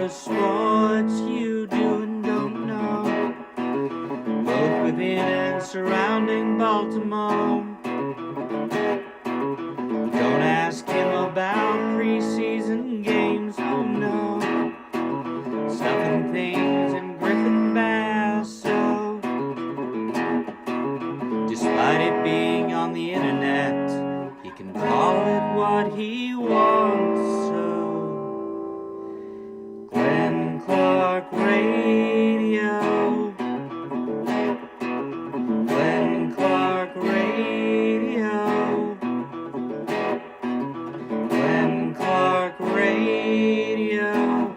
the sports you do and don't know, both within and surrounding Baltimore. Don't ask him about preseason games, oh no. Stuffing things in Griffin Basso. Despite it being on the internet, he can call it what he wants. So Glenn Clark Radio. Glenn Clark Radio. Glenn Clark Radio.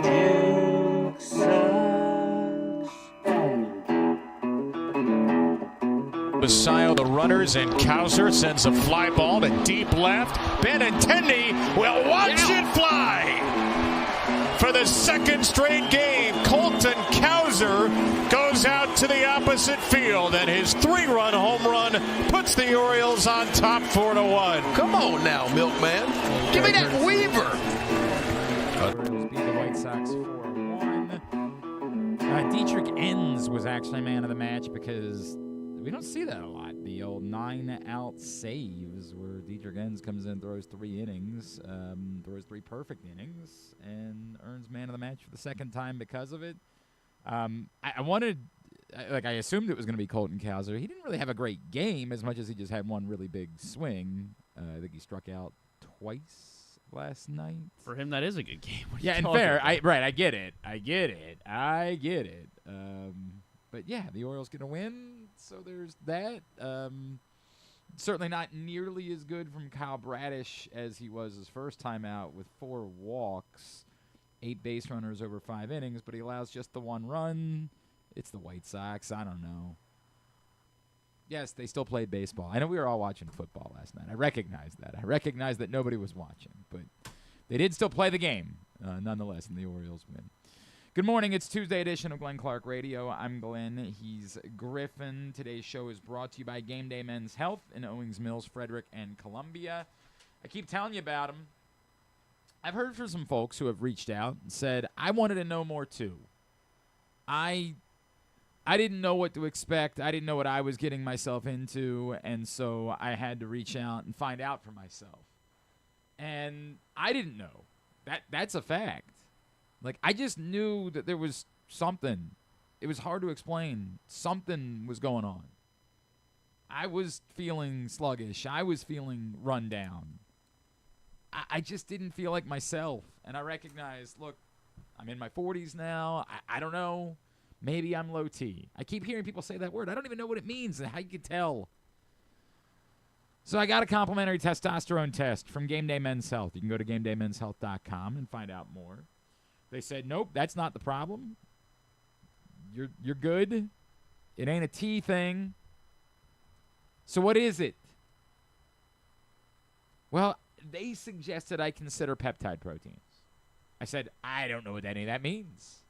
Duke sucks. Messiah, the runners, and Cowser sends a fly ball to deep left. Benintendi will watch it fly. For the second straight game, Colton Cowser goes out to the opposite field, and his 3-run home run puts the Orioles on top 4-1. Come on now, Milkman. Give me that Weaver. Orioles beat the White Sox 4-1. Dietrich Enns was actually man of the match because we don't see that a lot. The old 9-out saves where Dietrich Enns comes in, throws 3 innings, throws 3 perfect innings, and earns man of the match for the second time because of it. I assumed it was going to be Colton Cowser. He didn't really have a great game as much as he just had one really big swing. I think he struck out twice last night. For him, that is a good game. Yeah, and fair. I get it. But yeah, the Orioles going to win, so there's that. Certainly not nearly as good from Kyle Bradish as he was his first time out with 4 walks, 8 base runners over 5 innings, but he allows just the 1 run. It's the White Sox. I don't know. Yes, they still played baseball. I know we were all watching football last night. I recognize that. I recognize that nobody was watching, but they did still play the game nonetheless, and the Orioles win. Good morning. It's Tuesday edition of Glenn Clark Radio. I'm Glenn. He's Griffin. Today's show is brought to you by Game Day Men's Health in Owings Mills, Frederick, and Columbia. I keep telling you about them. I've heard from some folks who have reached out and said, I wanted to know more too. I didn't know what to expect. I didn't know what I was getting myself into, and so I had to reach out and find out for myself. And I didn't know. That's a fact. Like, I just knew that there was something. It was hard to explain. Something was going on. I was feeling sluggish. I was feeling run down. I just didn't feel like myself. And I recognized, look, I'm in my 40s now. I don't know. Maybe I'm low T. I keep hearing people say that word. I don't even know what it means and how you can tell. So I got a complimentary testosterone test from Game Day Men's Health. You can go to GameDayMen'sHealth.com and find out more. They said, nope, that's not the problem. You're good. It ain't a T thing. So what is it? Well, they suggested I consider peptide proteins. I said, I don't know what any of that means.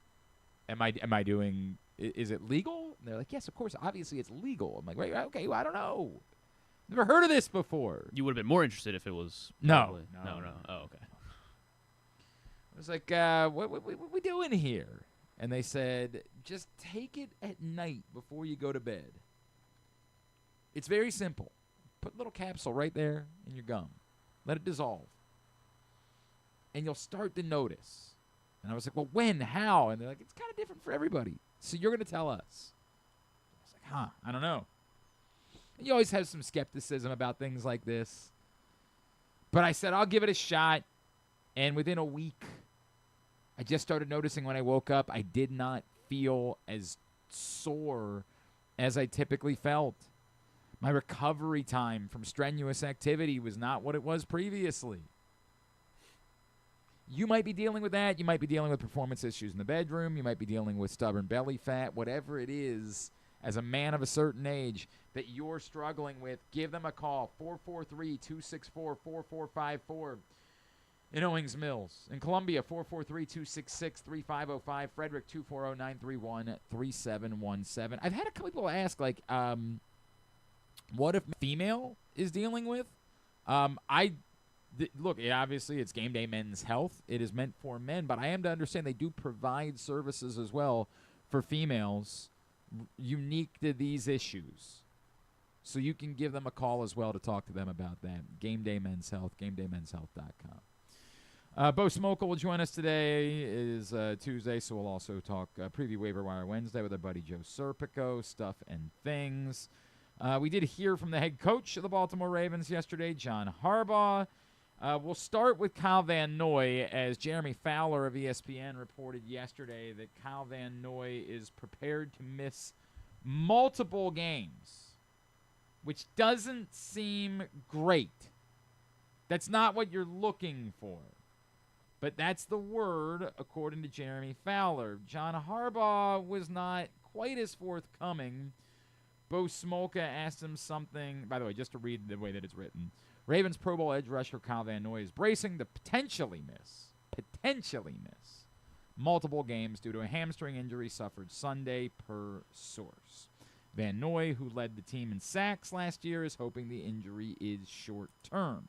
Am I doing, is it legal? And they're like, yes, of course, obviously it's legal. I'm like, wait, okay, well, I don't know. Never heard of this before. You would have been more interested if it was. No. Oh, okay. I was like, what we doing here? And they said, just take it at night before you go to bed. It's very simple. Put a little capsule right there in your gum. Let it dissolve. And you'll start to notice. And I was like, well, when? How? And they're like, it's kind of different for everybody. So you're going to tell us. I was like, I don't know. And you always have some skepticism about things like this. But I said, I'll give it a shot. And within a week, I just started noticing when I woke up, I did not feel as sore as I typically felt. My recovery time from strenuous activity was not what it was previously. You might be dealing with that. You might be dealing with performance issues in the bedroom. You might be dealing with stubborn belly fat. Whatever it is, as a man of a certain age that you're struggling with, give them a call, 443-264-4454. In Owings Mills. In Columbia, 443-266-3505. Frederick, 240-931-3717. I've had a couple people ask, like, What if female is dealing with? Look, obviously it's Game Day Men's Health. It is meant for men, but I am to understand they do provide services as well for females unique to these issues. So you can give them a call as well to talk to them about that. Game Day Men's Health, GameDayMen'sHealth.com. Bo Smolka will join us today. It is Tuesday, so we'll also talk preview waiver wire Wednesday with our buddy Joe Serpico, stuff and things. We did hear from the head coach of the Baltimore Ravens yesterday, John Harbaugh. We'll start with Kyle Van Noy, as Jeremy Fowler of ESPN reported yesterday that Kyle Van Noy is prepared to miss multiple games, which doesn't seem great. That's not what you're looking for. But that's the word, according to Jeremy Fowler. John Harbaugh was not quite as forthcoming. Bo Smolka asked him something. By the way, just to read the way that it's written. Ravens Pro Bowl edge rusher Kyle Van Noy is bracing to potentially miss multiple games due to a hamstring injury suffered Sunday, per source. Van Noy, who led the team in sacks last year, is hoping the injury is short-term.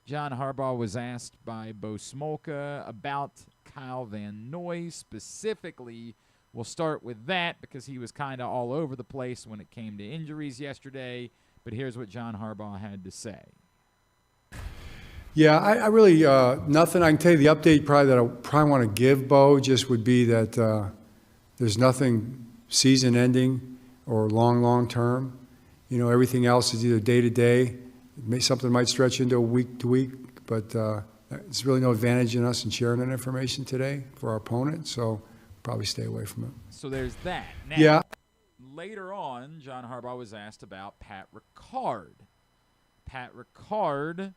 John Harbaugh was asked by Bo Smolka about Kyle Van Noy specifically. We'll start with that because he was kind of all over the place when it came to injuries yesterday. But here's what John Harbaugh had to say. Yeah, I really, nothing. I can tell you the update probably that I probably want to give, Bo, just would be that there's nothing season-ending or long term. You know, everything else is either day-to-day. Something might stretch into a week-to-week, but there's really no advantage in us in sharing that information today for our opponent, so probably stay away from it. So there's that. Now, yeah. Later on, John Harbaugh was asked about Pat Ricard. Pat Ricard,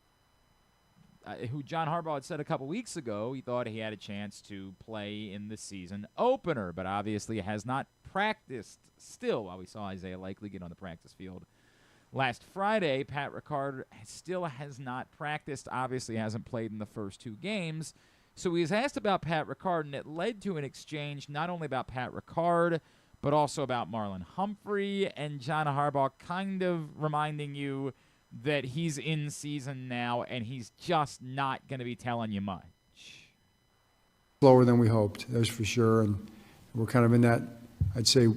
who John Harbaugh had said a couple weeks ago, he thought he had a chance to play in the season opener, but obviously has not practiced still. While we saw Isaiah Likely get on the practice field last Friday, Pat Ricard still has not practiced, obviously hasn't played in the first two games. So he was asked about Pat Ricard, and it led to an exchange not only about Pat Ricard, but also about Marlon Humphrey, and John Harbaugh kind of reminding you that he's in season now, and he's just not going to be telling you much. Slower than we hoped, that's for sure, and we're kind of in that, I'd say,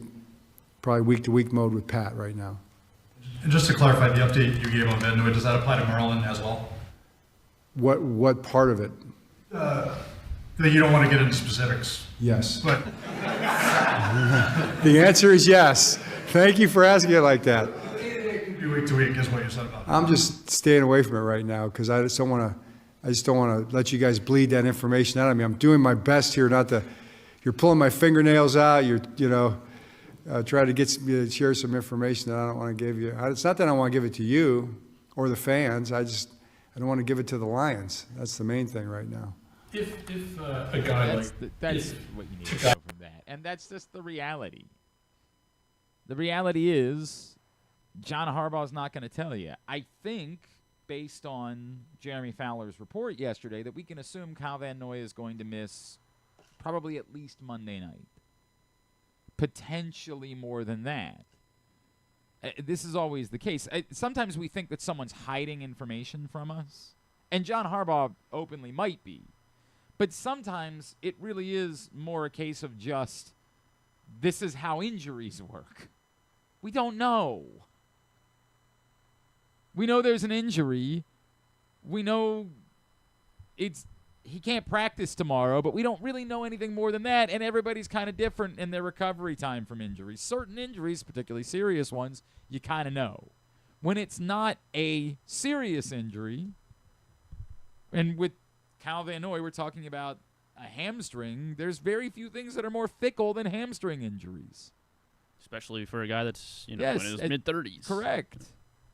probably week-to-week mode with Pat right now. And just to clarify, the update you gave on Van Noy, does that apply to Marlon as well? What part of it? That you don't want to get into specifics. Yes. But the answer is yes. Thank you for asking it like that. Week to week is what you said about it. I'm just staying away from it right now because I just don't want to let you guys bleed that information out of me. I'm doing my best here not to. You're pulling my fingernails out. Trying to share some information that I don't want to give you. It's not that I want to give it to you or the fans. I don't want to give it to the Lions. That's the main thing right now. If a guy that's what you need to know from that, and that's just the reality. The reality is, John Harbaugh's not going to tell you. I think, based on Jeremy Fowler's report yesterday, that we can assume Kyle Van Noy is going to miss probably at least Monday night. Potentially more than that. This is always the case. Sometimes we think that someone's hiding information from us, and John Harbaugh openly might be. But sometimes it really is more a case of just, this is how injuries work. We don't know. We know there's an injury. We know he can't practice tomorrow, but we don't really know anything more than that, and everybody's kind of different in their recovery time from injuries. Certain injuries, particularly serious ones, you kind of know. When it's not a serious injury, and with Kyle Van Noy, we're talking about a hamstring, there's very few things that are more fickle than hamstring injuries. Especially for a guy that's, in his mid-30s. Correct.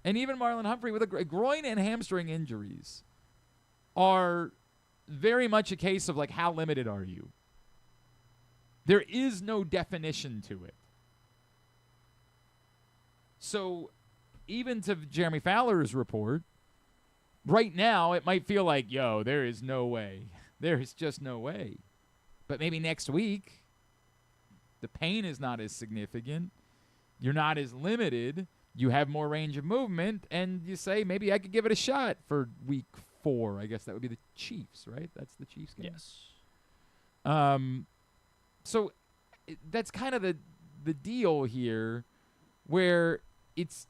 And even Marlon Humphrey with a groin and hamstring injuries are very much a case of, like, how limited are you? There is no definition to it. So even to Jeremy Fowler's report, right now it might feel like, there is no way. There is just no way. But maybe next week, the pain is not as significant. You're not as limited. you have more range of movement, and you say, maybe I could give it a shot for week 4. I guess that would be the Chiefs, right? That's the Chiefs game? Yes. So that's kind of the deal here, where it's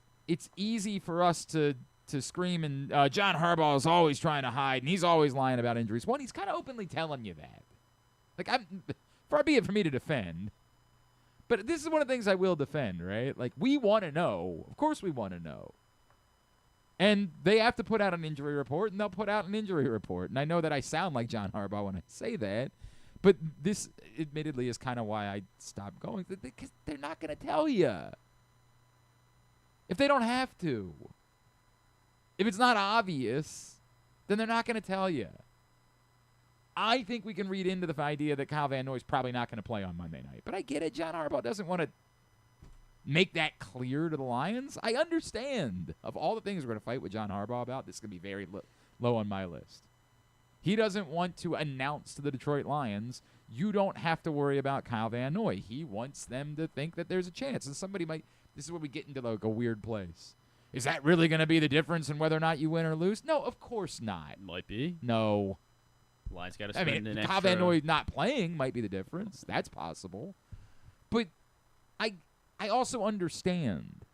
easy for us to scream, and John Harbaugh is always trying to hide, and he's always lying about injuries. One, he's kind of openly telling you that. Like, far be it for me to defend, but this is one of the things I will defend, right? Like, we want to know. Of course we want to know. And they have to put out an injury report, and they'll put out an injury report. And I know that I sound like John Harbaugh when I say that, but this, admittedly, is kind of why I stopped going. Because they're not going to tell you. If they don't have to. If it's not obvious, then they're not going to tell you. I think we can read into the idea that Kyle Van Noy's probably not going to play on Monday night. But I get it. John Harbaugh doesn't want to make that clear to the Lions. I understand. Of all the things we're going to fight with John Harbaugh about, this is going to be very low on my list. He doesn't want to announce to the Detroit Lions, you don't have to worry about Kyle Van Noy. He wants them to think that there's a chance. And somebody might, this is where we get into like a weird place. Is that really going to be the difference in whether or not you win or lose? No, of course not. Might be. No. Lions got to spend an extra. Kyle Van Noy not playing might be the difference. That's possible. But I also understand.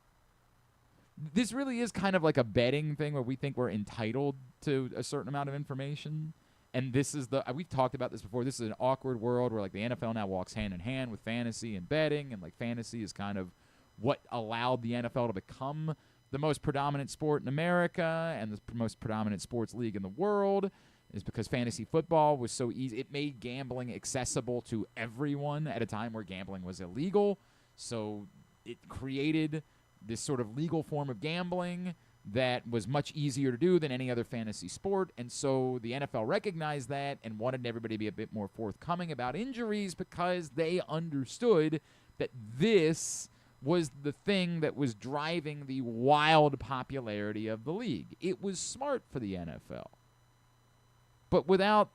This really is kind of like a betting thing where we think we're entitled to a certain amount of information. And this is we've talked about this before. This is an awkward world where like the NFL now walks hand in hand with fantasy and betting. And like fantasy is kind of what allowed the NFL to become the most predominant sport in America and the most predominant sports league in the world, is because fantasy football was so easy. It made gambling accessible to everyone at a time where gambling was illegal. So it created this sort of legal form of gambling that was much easier to do than any other fantasy sport. And so the NFL recognized that and wanted everybody to be a bit more forthcoming about injuries because they understood that this was the thing that was driving the wild popularity of the league. It was smart for the NFL. But without,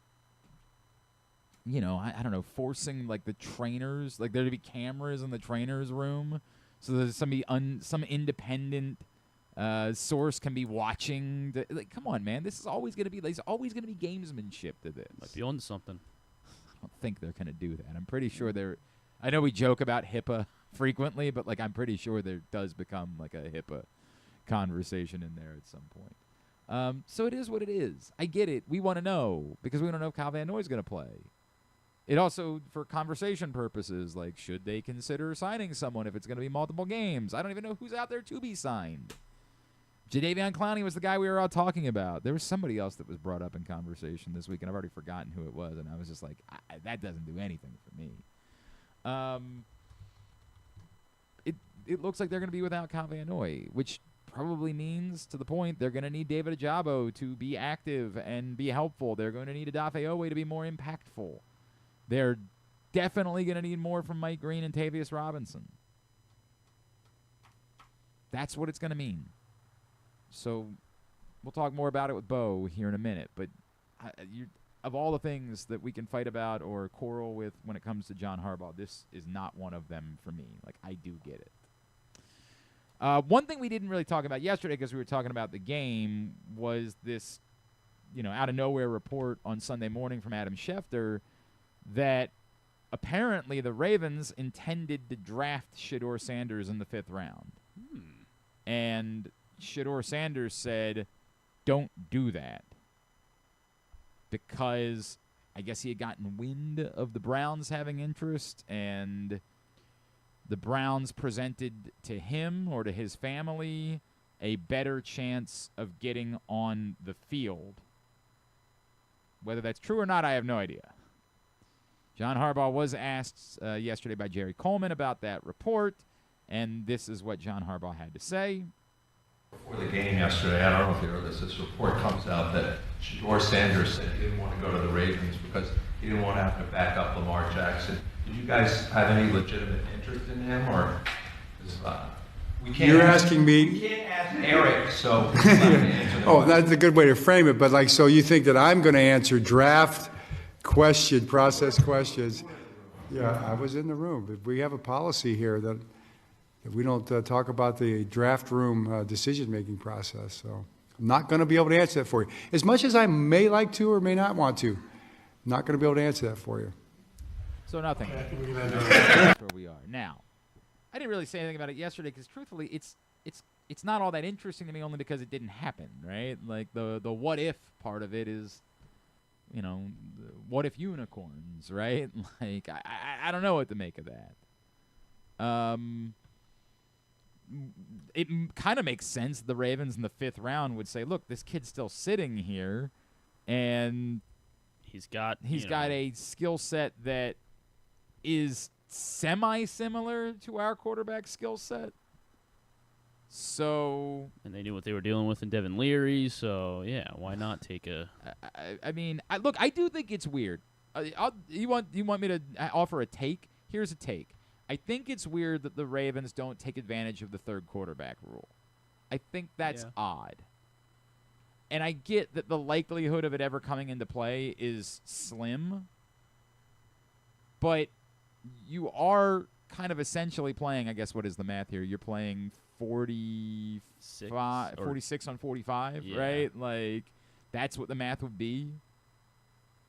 I don't know, forcing like the trainers, like there to be cameras in the trainer's room so that some independent source can be watching. Come on, man. There's always going to be gamesmanship to this. Might be on something. I don't think they're going to do that. I'm pretty sure I know we joke about HIPAA frequently, but like I'm pretty sure there does become like a HIPAA conversation in there at some point. So it is what it is. I get it. We want to know because we don't know if Kyle Van Noy is going to play. It also, for conversation purposes, like should they consider signing someone if it's going to be multiple games? I don't even know who's out there to be signed. Jadeveon Clowney was the guy we were all talking about. There was somebody else that was brought up in conversation this week, and I've already forgotten who it was, and I was just like, that doesn't do anything for me. It looks like they're going to be without Kyle Van Noy, which probably means, to the point, they're going to need David Ajabo to be active and be helpful. They're going to need Odafe Owe to be more impactful. They're definitely going to need more from Mike Green and Tavius Robinson. That's what it's going to mean. So we'll talk more about it with Bo here in a minute. But of all the things that we can fight about or quarrel with when it comes to John Harbaugh, this is not one of them for me. Like, I do get it. One thing we didn't really talk about yesterday because we were talking about the game was this, out of nowhere report on Sunday morning from Adam Schefter that apparently the Ravens intended to draft Shedeur Sanders in the 5th round. And Shedeur Sanders said, don't do that. Because I guess he had gotten wind of the Browns having interest, and the Browns presented to him or to his family a better chance of getting on the field. Whether that's true or not, I have no idea. John Harbaugh was asked yesterday by Jerry Coleman about that report, and this is what John Harbaugh had to say. Before the game yesterday, I don't know if you heard this report comes out that Shedeur Sanders said he didn't want to go to the Ravens because he didn't want to have to back up Lamar Jackson. Did you guys have any legitimate interest in him, or we can't? You're asking me. We can't ask Eric, so. Oh, that's a good way to frame it. But so you think that I'm going to answer draft process questions? Yeah, I was in the room. But we have a policy here that that we don't talk about the draft room decision-making process. So I'm not going to be able to answer that for you. As much as I may like to or may not want to, I'm not going to be able to answer that for you. So nothing. That's where we are now. I didn't really say anything about it yesterday because, truthfully, it's not all that interesting to me, only because it didn't happen, right? Like the what if part of it is, what if unicorns, right? Like I don't know what to make of that. It kind of makes sense. The Ravens in the 5th round would say, "Look, this kid's still sitting here, and he's got a skill set that is semi-similar to our quarterback skill set." So, and they knew what they were dealing with in Devin Leary, so yeah, why not take a? Look, I do think it's weird. You want me to offer a take? Here's a take. I think it's weird that the Ravens don't take advantage of the 3rd quarterback rule. I think that's odd. And I get that the likelihood of it ever coming into play is slim, but you are kind of essentially playing, I guess, what is the math here? You're playing 46 on 45, right? Like, that's what the math would be.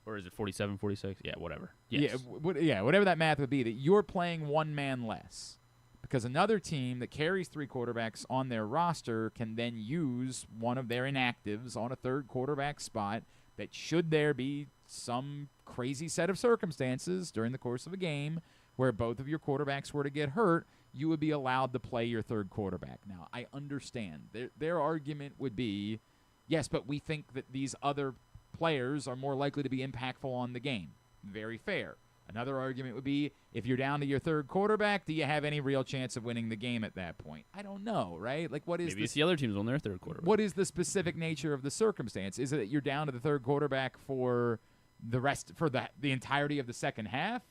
Or is it 47, 46? Yeah, whatever. Yes. Yeah, whatever that math would be, that you're playing one man less. Because another team that carries 3 quarterbacks on their roster can then use one of their inactives on a 3rd quarterback spot that, should there be some crazy set of circumstances during the course of a game where both of your quarterbacks were to get hurt, you would be allowed to play your 3rd quarterback. Now, I understand. Their argument would be, yes, but we think that these other players are more likely to be impactful on the game. Very fair. Another argument would be, if you're down to your 3rd quarterback, do you have any real chance of winning the game at that point? I don't know, right? Like, what is maybe it's the other teams on their 3rd quarterback. What is the specific nature of the circumstance? Is it that you're down to the 3rd quarterback for the entirety of the second half?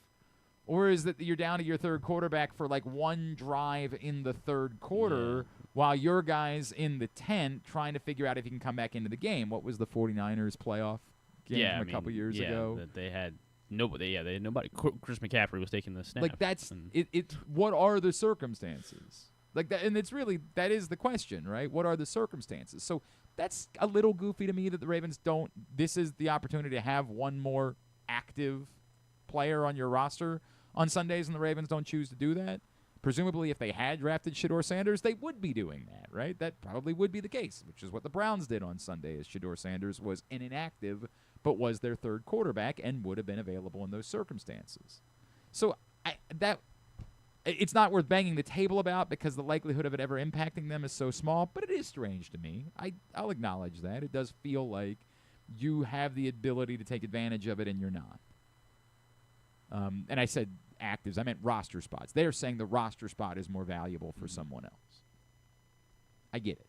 Or is it that you're down to your 3rd quarterback for like one drive in the 3rd quarter while your guy's in the tent trying to figure out if he can come back into the game? What was the 49ers playoff game from a couple years ago? That they had nobody. Yeah, they had nobody. Chris McCaffrey was taking the snaps. Like, that's it. What are the circumstances? Like that, and it's really, that is the question, right? What are the circumstances? So that's a little goofy to me that the Ravens don't. This is the opportunity to have one more active player on your roster on Sundays, and the Ravens don't choose to do that. Presumably, if they had drafted Shedeur Sanders, they would be doing that, right? That probably would be the case, which is what the Browns did on Sunday, as Shedeur Sanders was an inactive, but was their 3rd quarterback and would have been available in those circumstances. So it's not worth banging the table about, because the likelihood of it ever impacting them is so small, but it is strange to me. I'll acknowledge that. It does feel like you have the ability to take advantage of it and you're not. And I said actives. I meant roster spots. They're saying the roster spot is more valuable for someone else. I get it.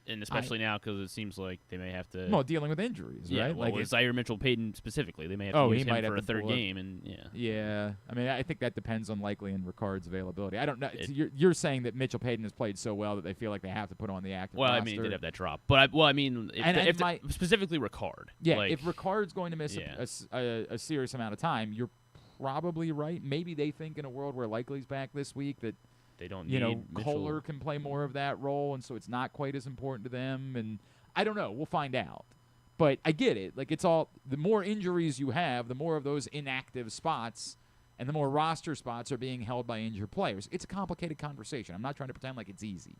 And especially now, because it seems like they may have to... Well, dealing with injuries, right? Well, with Zaire Mitchell-Payton specifically, they may have to use him for a 3rd game. Yeah. I mean, I think that depends on Likely and Ricard's availability. I don't know. You're saying that Mitchell-Payton has played so well that they feel like they have to put on the active roster. Well, I mean, they did have that drop. But, specifically Ricard. Yeah, if Ricard's going to miss a serious amount of time, you're probably right. Maybe they think in a world where Likely's back this week that they don't need Kohler can play more of that role, and so it's not quite as important to them. And I don't know. We'll find out. But I get it. Like, it's all, the more injuries you have, the more of those inactive spots and the more roster spots are being held by injured players. It's a complicated conversation. I'm not trying to pretend like it's easy.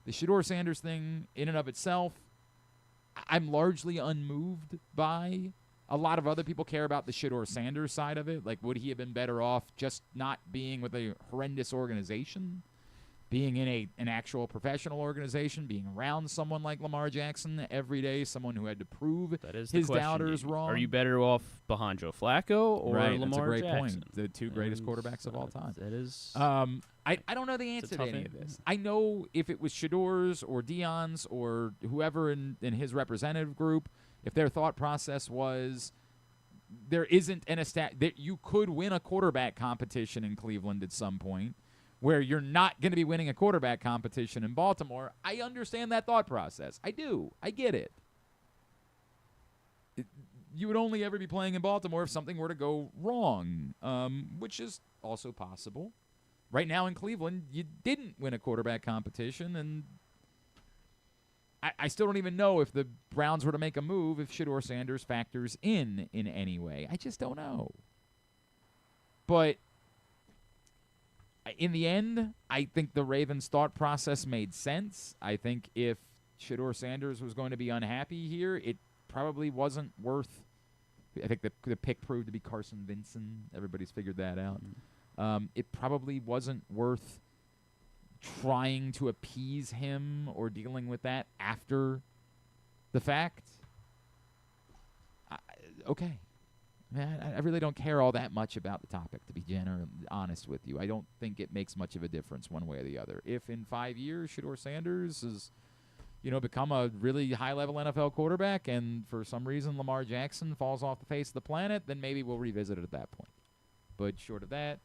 The Shedeur Sanders thing, in and of itself, I'm largely unmoved by. A lot of other people care about the Shedeur Sanders side of it. Like, would he have been better off just not being with a horrendous organization, being in an actual professional organization, being around someone like Lamar Jackson every day, someone who had to prove his doubters wrong? Are you better off behind Joe Flacco or Lamar Jackson? That's a great point. The 2 greatest quarterbacks of all time. That is. I don't know the answer to any of this. I know if it was Shedeur's or Dion's or whoever in his representative group, if their thought process was there isn't that you could win a quarterback competition in Cleveland at some point, where you're not going to be winning a quarterback competition in Baltimore, I understand that thought process. I do. I get it. You would only ever be playing in Baltimore if something were to go wrong, which is also possible. right now in Cleveland, you didn't win a quarterback competition, and I still don't even know if the Browns were to make a move if Shedeur Sanders factors in any way. I just don't know. But in the end, I think the Ravens' thought process made sense. I think if Shedeur Sanders was going to be unhappy here, it probably wasn't worth – I think the pick proved to be Carson Vinson. Everybody's figured that out. It probably wasn't worth trying to appease him or dealing with that after the fact. Okay. I really don't care all that much about the topic, to be honest with you. I don't think it makes much of a difference one way or the other. If in 5 years Shedeur Sanders has, become a really high-level NFL quarterback and for some reason Lamar Jackson falls off the face of the planet, then maybe we'll revisit it at that point. But short of that,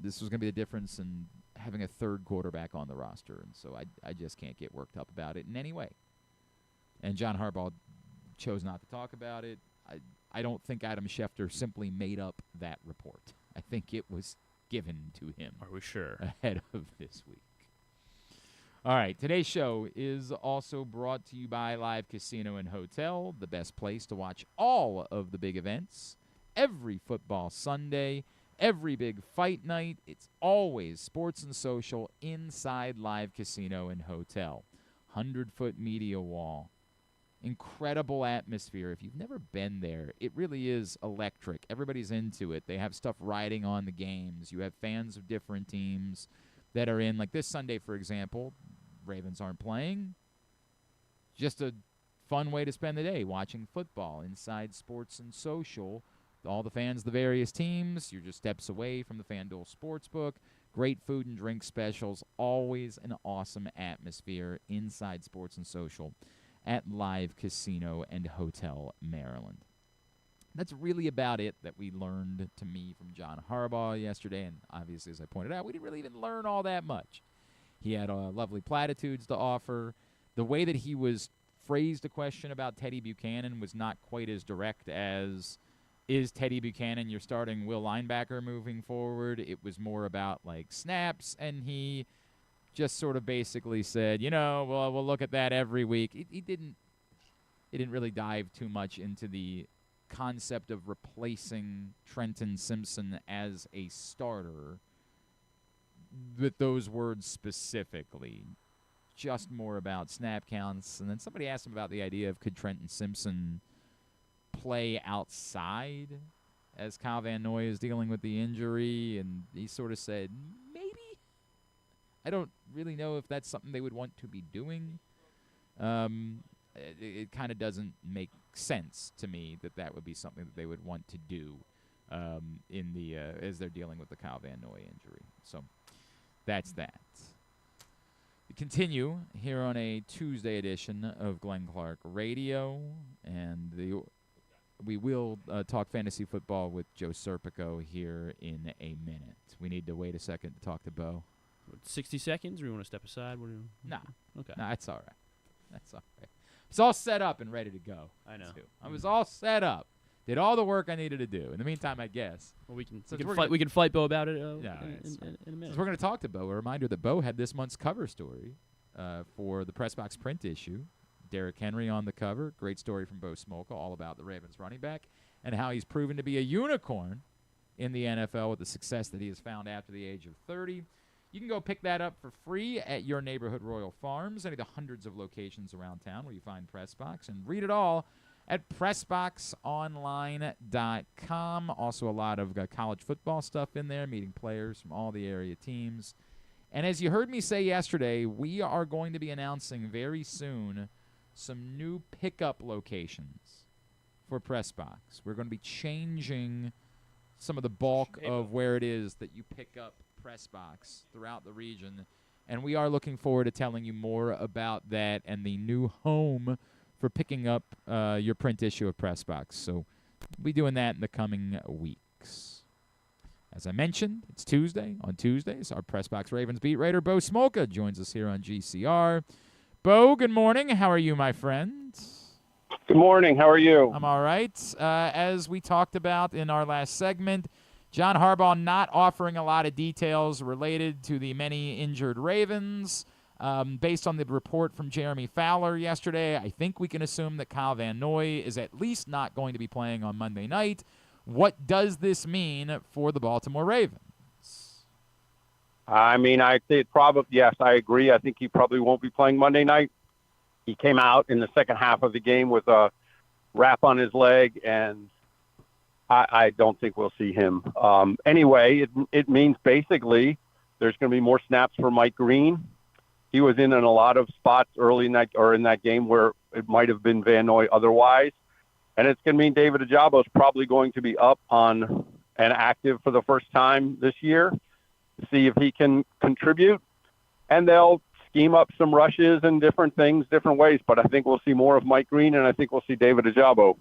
this was going to be the difference in having a third quarterback on the roster, and so I just can't get worked up about it in any way. And John Harbaugh chose not to talk about it. I don't think Adam Schefter simply made up that report. I think it was given to him. Are we sure? Ahead of this week. All right, today's show is also brought to you by Live Casino and Hotel, the best place to watch all of the big events. Every football Sunday, every big fight night, it's always sports and social inside Live Casino and Hotel. 100-foot media wall. Incredible atmosphere. If you've never been there, it really is electric. Everybody's into it. They have stuff riding on the games. You have fans of different teams that are in. Like this Sunday, for example, Ravens aren't playing. Just a fun way to spend the day, watching football inside sports and social. All the fans, the various teams, you're just steps away from the FanDuel Sportsbook. Great food and drink specials. Always an awesome atmosphere inside sports and social at Live Casino and Hotel Maryland. That's really about it that we learned to me from John Harbaugh yesterday, and obviously, as I pointed out, we didn't really even learn all that much. He had lovely platitudes to offer. The way that he was phrased a question about Teddy Buchanan was not quite as direct as, is Teddy Buchanan your starting will linebacker moving forward? It was more about, like, snaps, and he just sort of basically said, well, we'll look at that every week. He didn't really dive too much into the concept of replacing Trenton Simpson as a starter with those words specifically. Just more about snap counts. And then somebody asked him about the idea of could Trenton Simpson play outside as Kyle Van Noy is dealing with the injury, and he sort of said, maybe. I don't really know if that's something they would want to be doing. It kind of doesn't make sense to me that would be something that they would want to do in the as they're dealing with the Kyle Van Noy injury. So that's that. We continue here on a Tuesday edition of Glenn Clark Radio, and we will talk fantasy football with Joe Serpico here in a minute. We need to wait a second to talk to Bo. 60 seconds, or you want to step aside? Nah. Okay. Nah, that's all right. That's all right. It's all set up and ready to go. I know. I was all set up. Did all the work I needed to do. In the meantime, I guess. Well, we can fight Bo about it in a minute. So we're going to talk to Bo. A reminder that Bo had this month's cover story for the PressBox print issue. Derrick Henry on the cover. Great story from Bo Smolka, all about the Ravens running back and how he's proven to be a unicorn in the NFL with the success that he has found after the age of 30. You can go pick that up for free at your neighborhood Royal Farms, any of the hundreds of locations around town where you find PressBox, and read it all at PressBoxOnline.com. Also a lot of college football stuff in there, meeting players from all the area teams. And as you heard me say yesterday, we are going to be announcing very soon some new pickup locations for PressBox. We're going to be changing some of the bulk of where it is that you pick up PressBox throughout the region, and we are looking forward to telling you more about that and the new home for picking up your print issue of PressBox. So we'll be doing that in the coming weeks. As I mentioned, it's Tuesday. On Tuesdays, our PressBox Ravens beat writer Bo Smolka joins us here on GCR. Bo, good morning. How are you, my friend? Good morning. How are you? I'm all right. As we talked about in our last segment, John Harbaugh not offering a lot of details related to the many injured Ravens. Based on the report from Jeremy Fowler yesterday, I think we can assume that Kyle Van Noy is at least not going to be playing on Monday night. What does this mean for the Baltimore Ravens? I mean, I think probably, yes, I agree. I think he probably won't be playing Monday night. He came out in the second half of the game with a wrap on his leg, and I don't think we'll see him. Anyway, it means basically there's going to be more snaps for Mike Green. He was in a lot of spots early in that game where it might have been Van Noy otherwise. And it's going to mean David Ojabo is probably going to be up on and active for the first time this year to see if he can contribute. And they'll scheme up some rushes and different things, different ways. But I think we'll see more of Mike Green, and I think we'll see David Ojabo.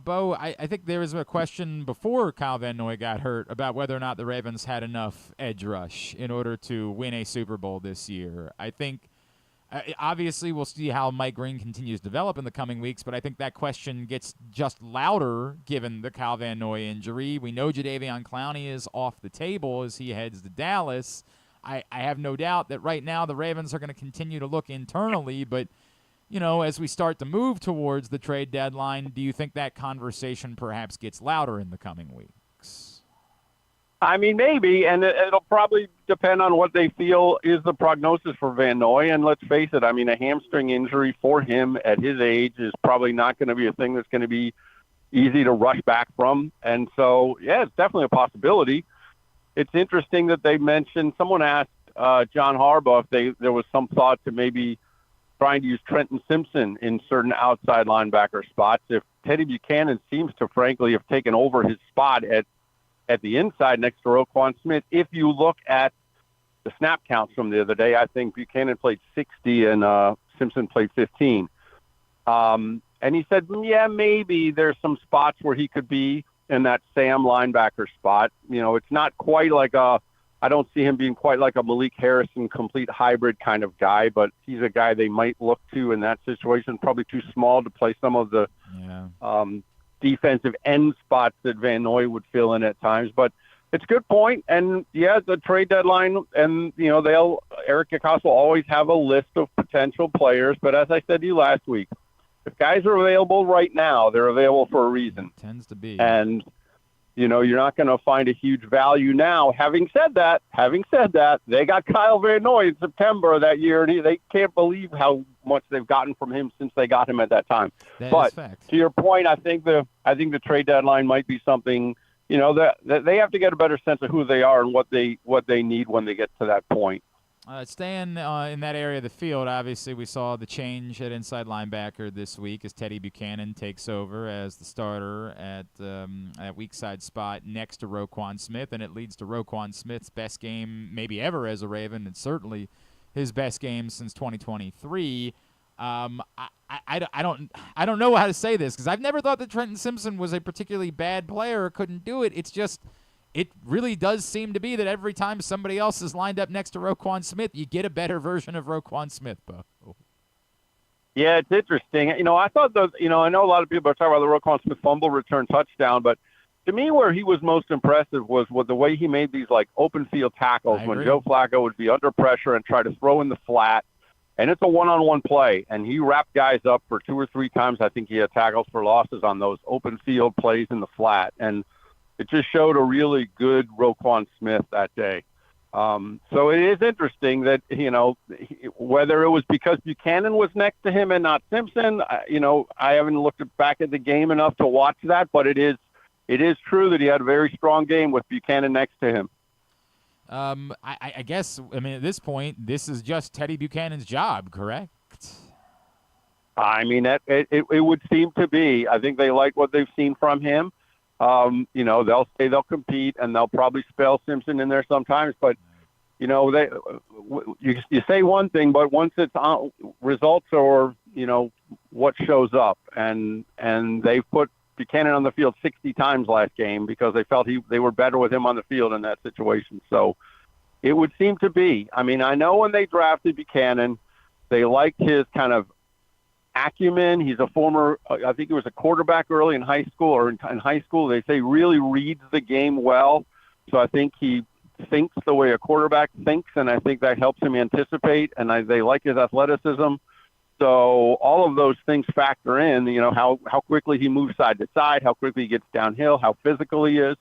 Bo, I think there was a question before Kyle Van Noy got hurt about whether or not the Ravens had enough edge rush in order to win a Super Bowl this year. I think, obviously, we'll see how Mike Green continues to develop in the coming weeks, but I think that question gets just louder given the Kyle Van Noy injury. We know Jadeveon Clowney is off the table as he heads to Dallas. I have no doubt that right now the Ravens are going to continue to look internally, but as we start to move towards the trade deadline, do you think that conversation perhaps gets louder in the coming weeks? I mean, maybe, and it'll probably depend on what they feel is the prognosis for Van Noy. And let's face it, I mean, a hamstring injury for him at his age is probably not going to be a thing that's going to be easy to rush back from. And so, yeah, it's definitely a possibility. It's interesting that they mentioned, someone asked John Harbaugh if there was some thought to maybe trying to use Trenton Simpson in certain outside linebacker spots. If Teddy Buchanan seems to, frankly, have taken over his spot at the inside next to Roquan Smith, if you look at the snap counts from the other day, I think Buchanan played 60 and Simpson played 15. And he said, yeah, maybe there's some spots where he could be in that Sam linebacker spot. It's not quite like I don't see him being quite like a Malik Harrison complete hybrid kind of guy, but he's a guy they might look to in that situation. Probably too small to play some of the defensive end spots that Van Noy would fill in at times. But it's a good point. And, yeah, the trade deadline, and, Eric Akos will always have a list of potential players. But as I said to you last week, if guys are available right now, they're available for a reason. It tends to be. And you're not going to find a huge value now. Having said that, they got Kyle Van Noy in September of that year, and they can't believe how much they've gotten from him since they got him at that time. But to your point, I think the trade deadline might be something, that they have to get a better sense of who they are and what they need when they get to that point. Staying in that area of the field, obviously we saw the change at inside linebacker this week as Teddy Buchanan takes over as the starter at weak side spot next to Roquan Smith, and it leads to Roquan Smith's best game maybe ever as a Raven, and certainly his best game since 2023. I don't know how to say this because I've never thought that Trenton Simpson was a particularly bad player or couldn't do it. It's just it really does seem to be that every time somebody else is lined up next to Roquan Smith, you get a better version of Roquan Smith, Bo. Yeah, it's interesting. I thought I know a lot of people are talking about the Roquan Smith fumble return touchdown, but to me where he was most impressive was with the way he made these open field tackles when Joe Flacco would be under pressure and try to throw in the flat. And it's a one-on-one play, and he wrapped guys up for 2 or 3 times. I think he had tackles for losses on those open field plays in the flat. And it just showed a really good Roquan Smith that day. So it is interesting that, whether it was because Buchanan was next to him and not Simpson, I haven't looked back at the game enough to watch that, but it is true that he had a very strong game with Buchanan next to him. I guess, at this point, this is just Teddy Buchanan's job, correct? I mean, it would seem to be. I think they like what they've seen from him. They'll say they'll compete, and they'll probably spell Simpson in there sometimes. But, you say one thing, but once it's on results or, what shows up. And they put Buchanan on the field 60 times last game because they felt they were better with him on the field in that situation. So it would seem to be. I mean, I know when they drafted Buchanan, they liked his kind of acumen. He's a former, I think he was a quarterback early in high school or in high school. They say really reads the game well. So I think he thinks the way a quarterback thinks, and I think that helps him anticipate, and they like his athleticism. So all of those things factor in, how quickly he moves side to side, how quickly he gets downhill, how physical he is.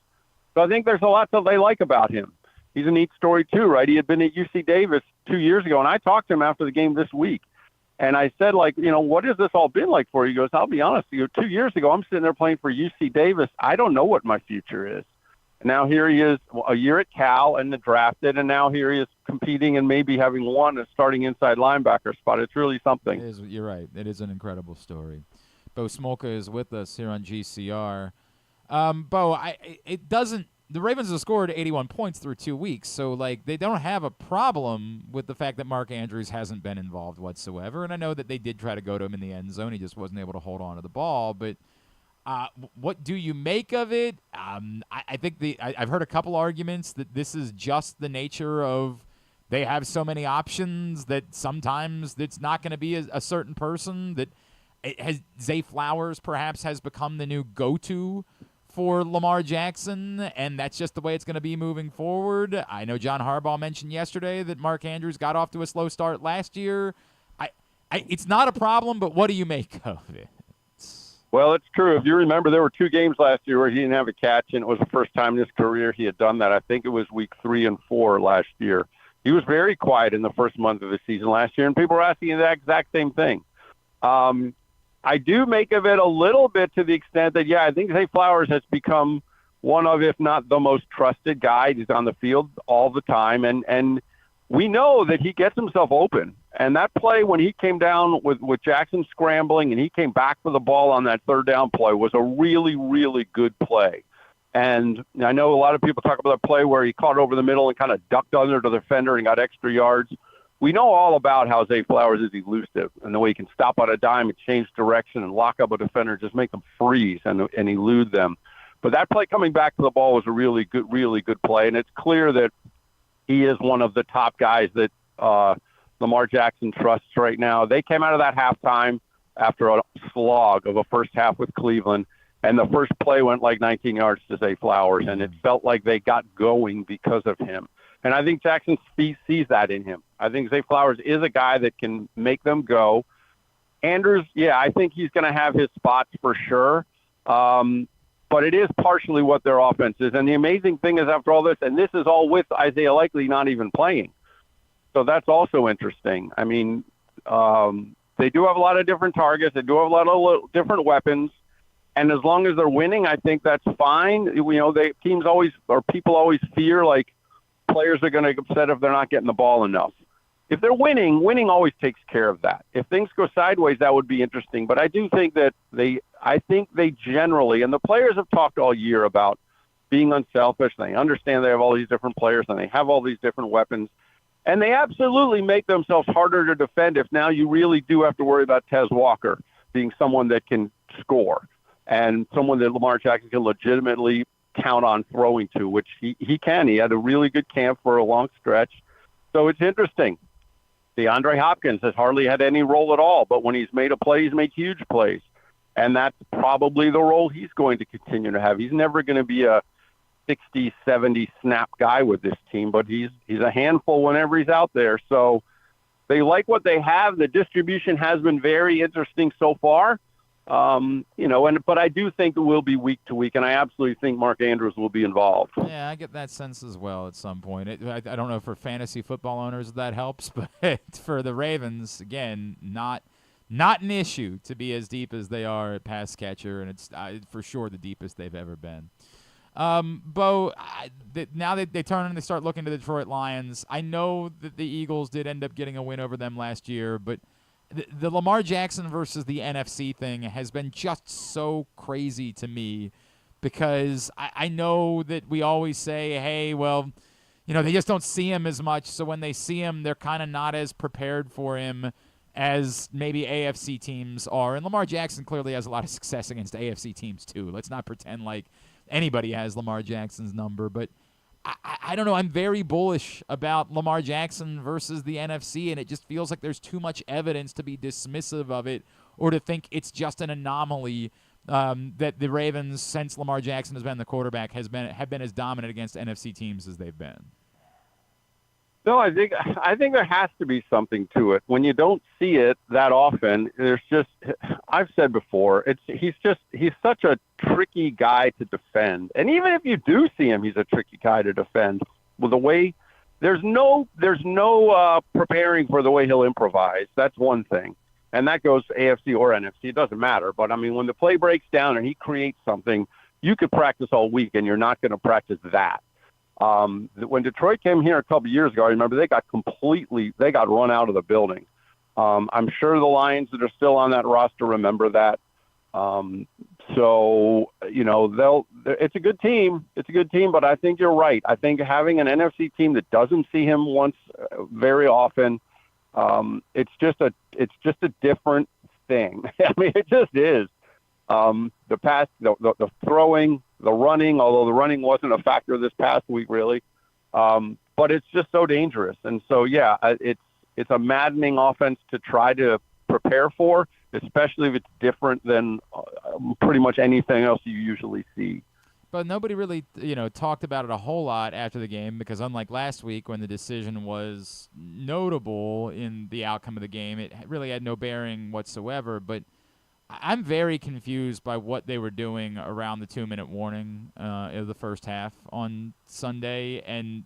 So I think there's a lot that they like about him. He's a neat story too, right? He had been at UC Davis 2 years ago, and I talked to him after the game this week. And I said, what has this all been like for you? He goes, I'll be honest, 2 years ago, I'm sitting there playing for UC Davis. I don't know what my future is. And now here he is a year at Cal and drafted, and now here he is competing and maybe having won a starting inside linebacker spot. It's really something. You're right. It is an incredible story. Bo Smolka is with us here on GCR. Bo, the Ravens have scored 81 points through 2 weeks, so they don't have a problem with the fact that Mark Andrews hasn't been involved whatsoever. And I know that they did try to go to him in the end zone. He just wasn't able to hold on to the ball. But what do you make of it? I think I've heard a couple arguments that this is just the nature of they have so many options that sometimes it's not going to be a certain person. That Zay Flowers perhaps has become the new go-to for Lamar Jackson, and that's just the way it's going to be moving forward. I know John Harbaugh mentioned yesterday that Mark Andrews got off to a slow start last year. It's not a problem, but what do you make of it? Well, it's true. If you remember, there were 2 games last year where he didn't have a catch, and it was the first time in his career he had done that. I think it was week 3 and 4 last year. He was very quiet in the first month of the season last year, and people were asking the exact same thing. I do make of it a little bit to the extent that, I think Zay Flowers has become one of, if not the most trusted guy. He's on the field all the time, and we know that he gets himself open. And that play when he came down with Jackson scrambling and he came back for the ball on that third down play was a really, really good play. And I know a lot of people talk about that play where he caught over the middle and kind of ducked under the defender and got extra yards. We know all about how Zay Flowers is elusive and the way he can stop on a dime and change direction and lock up a defender, just make them freeze and elude them. But that play coming back to the ball was a really good play. And it's clear that he is one of the top guys that Lamar Jackson trusts right now. They came out of that halftime after a slog of a first half with Cleveland, and the first play went 19 yards to Zay Flowers, and it felt like they got going because of him. And I think Jackson sees that in him. I think Zay Flowers is a guy that can make them go. Andrews, I think he's going to have his spots for sure. But it is partially what their offense is. And the amazing thing is after all this, and this is all with Isaiah Likely not even playing. So that's also interesting. I mean, they do have a lot of different targets. They do have a lot of different weapons. And as long as they're winning, I think that's fine. Teams always, or people always fear players are going to get upset if they're not getting the ball enough. If they're winning always takes care of that. If things go sideways, that would be interesting. But I do think that they generally, and the players have talked all year about being unselfish. They understand they have all these different players and they have all these different weapons. And they absolutely make themselves harder to defend if now you really do have to worry about Tez Walker being someone that can score and someone that Lamar Jackson can legitimately count on throwing to, which he can. He had a really good camp for a long stretch. So it's interesting. DeAndre Hopkins has hardly had any role at all, but when he's made a play, he's made huge plays. And that's probably the role he's going to continue to have. He's never going to be a 60, 70 snap guy with this team, but he's a handful whenever he's out there. So they like what they have. The distribution has been very interesting so far. But I do think it will be week to week, and I absolutely think Mark Andrews will be involved. Yeah, I get that sense as well at some point. I don't know for fantasy football owners if that helps, but for the Ravens, again, not an issue to be as deep as they are at pass catcher, and it's for sure the deepest they've ever been. Bo, now that they turn and they start looking to the Detroit Lions, I know that the Eagles did end up getting a win over them last year, but the Lamar Jackson versus the NFC thing has been just so crazy to me because I know that we always say, hey, well, they just don't see him as much, so when they see him, they're kind of not as prepared for him as maybe AFC teams are. And Lamar Jackson clearly has a lot of success against AFC teams too. Let's not pretend like anybody has Lamar Jackson's number, but I don't know. I'm very bullish about Lamar Jackson versus the NFC, and it just feels like there's too much evidence to be dismissive of it or to think it's just an anomaly that the Ravens, since Lamar Jackson has been the quarterback, have been as dominant against NFC teams as they've been. No, I think there has to be something to it. When you don't see it that often, there's just, I've said before, he's such a tricky guy to defend. And even if you do see him, he's a tricky guy to defend. Well, the way there's no preparing for the way he'll improvise. That's one thing. And that goes AFC or NFC. It doesn't matter. But I mean, when the play breaks down and he creates something, you could practice all week and you're not going to practice that. When Detroit came here a couple of years ago, I remember they got run out of the building. I'm sure the Lions that are still on that roster remember that. So, you know, it's a good team. It's a good team, but I think you're right. I think having an NFC team that doesn't see him once very often, it's just a different thing. I mean, it just is. The pass, the throwing, the running, although the running wasn't a factor this past week, really. But it's just so dangerous. And so, yeah, it's a maddening offense to try to prepare for, especially if it's different than pretty much anything else you usually see. But nobody really, talked about it a whole lot after the game because unlike last week when the decision was notable in the outcome of the game, it really had no bearing whatsoever. But I'm very confused by what they were doing around the 2-minute warning of the first half on Sunday, and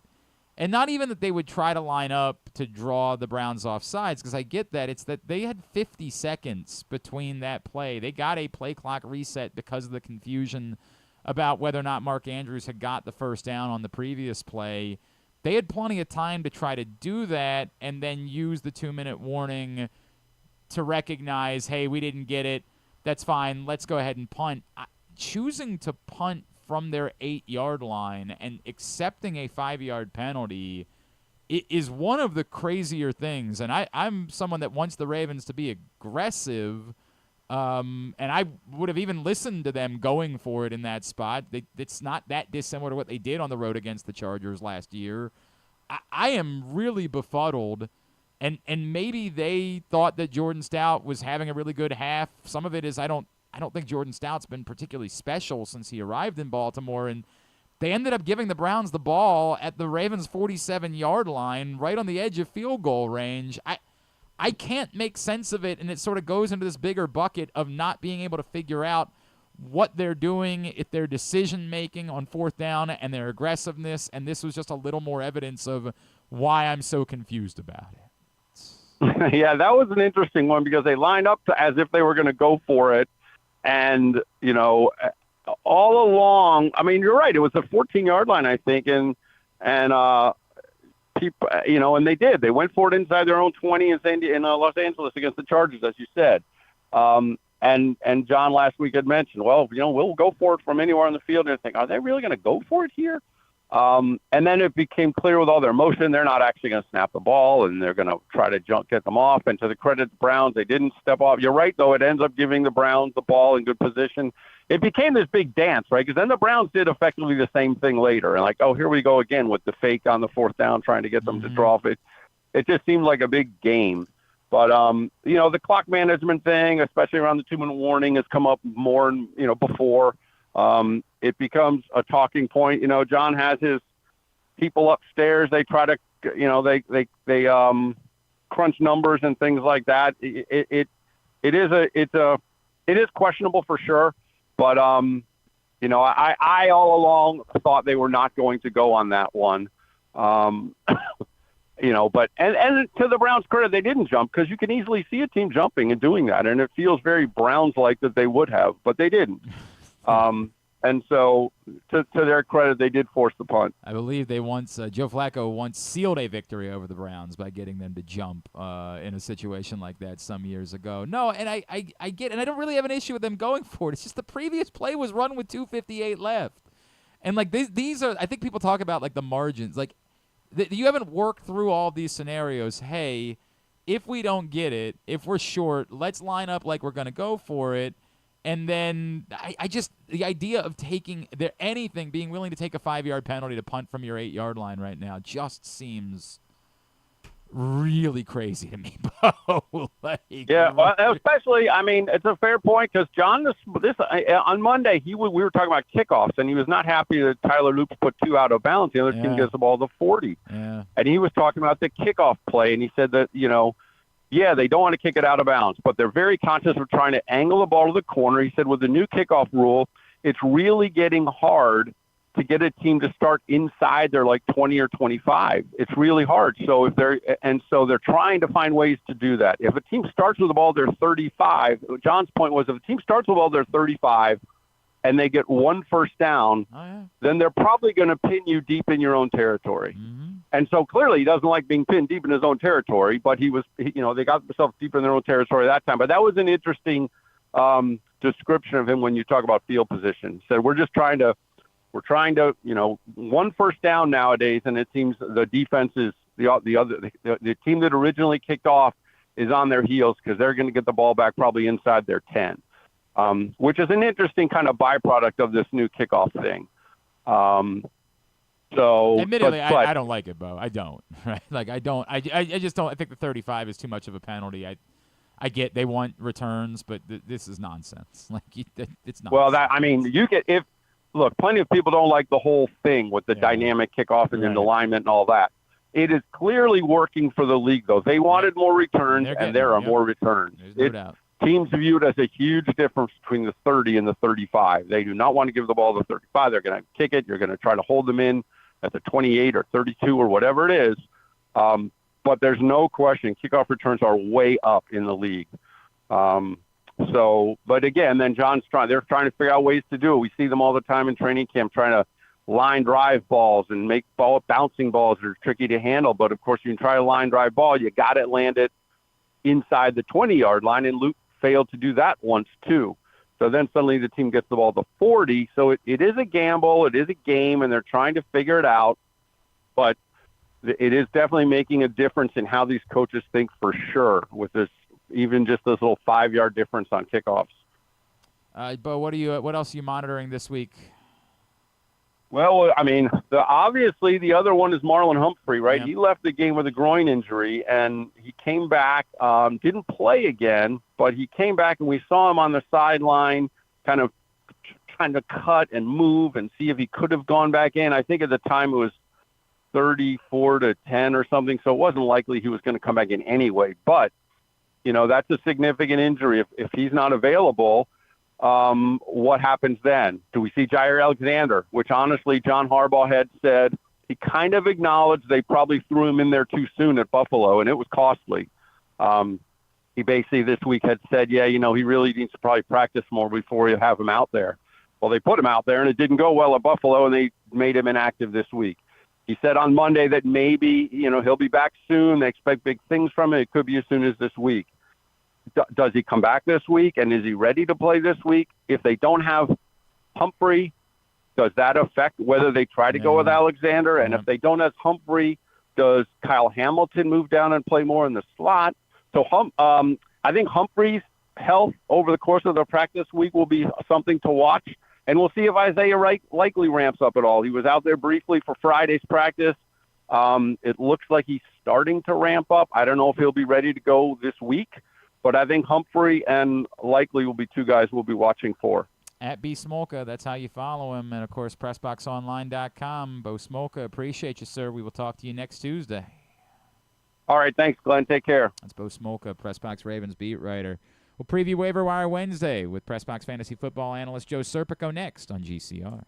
not even that they would try to line up to draw the Browns off sides, because I get that. It's that they had 50 seconds between that play. They got a play clock reset because of the confusion about whether or not Mark Andrews had got the first down on the previous play. They had plenty of time to try to do that and then use the 2-minute warning to recognize, hey, we didn't get it. That's fine. Let's go ahead and punt. Choosing to punt from their 8-yard line and accepting a 5-yard penalty is one of the crazier things. And I'm someone that wants the Ravens to be aggressive, and I would have even listened to them going for it in that spot. It's not that dissimilar to what they did on the road against the Chargers last year. I am really befuddled. And maybe they thought that Jordan Stout was having a really good half. Some of it is I don't think Jordan Stout's been particularly special since he arrived in Baltimore. And they ended up giving the Browns the ball at the Ravens' 47-yard line, right on the edge of field goal range. I can't make sense of it, and it sort of goes into this bigger bucket of not being able to figure out what they're doing, if their decision-making on fourth down and their aggressiveness. And this was just a little more evidence of why I'm so confused about it. Yeah, that was an interesting one because they lined up as if they were going to go for it. And, all along, I mean, you're right. It was a 14-yard line, I think. And people, and they did. They went for it inside their own 20 in Los Angeles against the Chargers, as you said. And John last week had mentioned, well, we'll go for it from anywhere on the field. And I think, are they really going to go for it here? And then it became clear with all their motion, they're not actually going to snap the ball, and they're going to try to get them off. And to the credit of the Browns, they didn't step off. You're right, though. It ends up giving the Browns the ball in good position. It became this big dance, right? Because then the Browns did effectively the same thing later. And here we go again with the fake on the fourth down, trying to get them to draw off it. It just seemed like a big game. But, the clock management thing, especially around the 2-minute warning, has come up more, before. It becomes a talking point. John has his people upstairs. They try to, they crunch numbers and things like that. It is questionable for sure. But, I all along thought they were not going to go on that one. But and to the Browns' credit, they didn't jump because you can easily see a team jumping and doing that. And it feels very Browns-like that they would have, but they didn't. And so, to their credit, they did force the punt. I believe they Joe Flacco once sealed a victory over the Browns by getting them to jump in a situation like that some years ago. No, and I get, and I don't really have an issue with them going for it. It's just the previous play was run with 2:58 left, and these are, I think people talk about the margins. You haven't worked through all these scenarios. Hey, if we don't get it, if we're short, let's line up like we're going to go for it. And then I just, the idea of being willing to take a 5-yard penalty to punt from your 8-yard line right now just seems really crazy to me, Bo. Yeah, well, especially, I mean, it's a fair point because John, on Monday, we were talking about kickoffs, and he was not happy that Tyler Loops put 2 out of bounds. The other team gets the ball to 40. Yeah. And he was talking about the kickoff play, and he said that, they don't want to kick it out of bounds, but they're very conscious of trying to angle the ball to the corner. He said with the new kickoff rule, it's really getting hard to get a team to start inside their 20 or 25. It's really hard. So so they're trying to find ways to do that. If a team starts with the ball, they're 35. John's point was if a team starts with the ball, they're 35, and they get 1 first down, then they're probably going to pin you deep in your own territory. Mm-hmm. And so clearly he doesn't like being pinned deep in his own territory, but they got themselves deep in their own territory that time. But that was an interesting description of him when you talk about field position. So we're trying to, 1 first down nowadays, and it seems the defense is the team that originally kicked off is on their heels because they're going to get the ball back probably inside their 10, which is an interesting kind of byproduct of this new kickoff thing. So, admittedly, I don't like it, Bo. I don't. Right? I don't. I just don't. I think the 35 is too much of a penalty. I get they want returns, but this is nonsense. It's nonsense. Well, Look, plenty of people don't like the whole thing with the dynamic kickoff and then alignment and all that. It is clearly working for the league, though. They wanted more returns, and there are more returns. There's no doubt. Teams view it as a huge difference between the 30 and the 35. They do not want to give the ball to the 35. They're going to kick it. You're going to try to hold them in at the 28 or 32 or whatever it is. But there's no question kickoff returns are way up in the league. But again, then they're trying to figure out ways to do it. We see them all the time in training camp trying to line drive balls and make bouncing balls that are tricky to handle. But of course, you can try a line drive ball. You got to land it inside the 20-yard line, and Luke failed to do that once too. So then suddenly the team gets the ball to 40. So it is a gamble. It is a game, and they're trying to figure it out. But it is definitely making a difference in how these coaches think for sure with this. Even just this little 5-yard difference on kickoffs. Bo, what else are you monitoring this week? Well, I mean, obviously the other one is Marlon Humphrey, right? Yeah. He left the game with a groin injury, and he came back, didn't play again, but he came back, and we saw him on the sideline kind of trying to cut and move and see if he could have gone back in. I think at the time it was 34-10 or something, so it wasn't likely he was going to come back in anyway. But that's a significant injury. If he's not available, what happens then? Do we see Jair Alexander, which honestly John Harbaugh had said he kind of acknowledged they probably threw him in there too soon at Buffalo, and it was costly. He basically this week had said, he really needs to probably practice more before you have him out there. Well, they put him out there, and it didn't go well at Buffalo, and they made him inactive this week. He said on Monday that maybe, he'll be back soon. They expect big things from it. It could be as soon as this week. Does he come back this week, and is he ready to play this week? If they don't have Humphrey, does that affect whether they try to go with Alexander? And if they don't have Humphrey, does Kyle Hamilton move down and play more in the slot? So I think Humphrey's health over the course of the practice week will be something to watch. And we'll see if Isaiah Wright likely ramps up at all. He was out there briefly for Friday's practice. It looks like he's starting to ramp up. I don't know if he'll be ready to go this week, but I think Humphrey and likely will be 2 guys we'll be watching for. At B Smolka, that's how you follow him. And, of course, PressBoxOnline.com. Bo Smolka, appreciate you, sir. We will talk to you next Tuesday. All right, thanks, Glenn. Take care. That's Bo Smolka, PressBox Ravens beat writer. We'll preview Waiver Wire Wednesday with PressBox Fantasy Football analyst Joe Serpico next on GCR.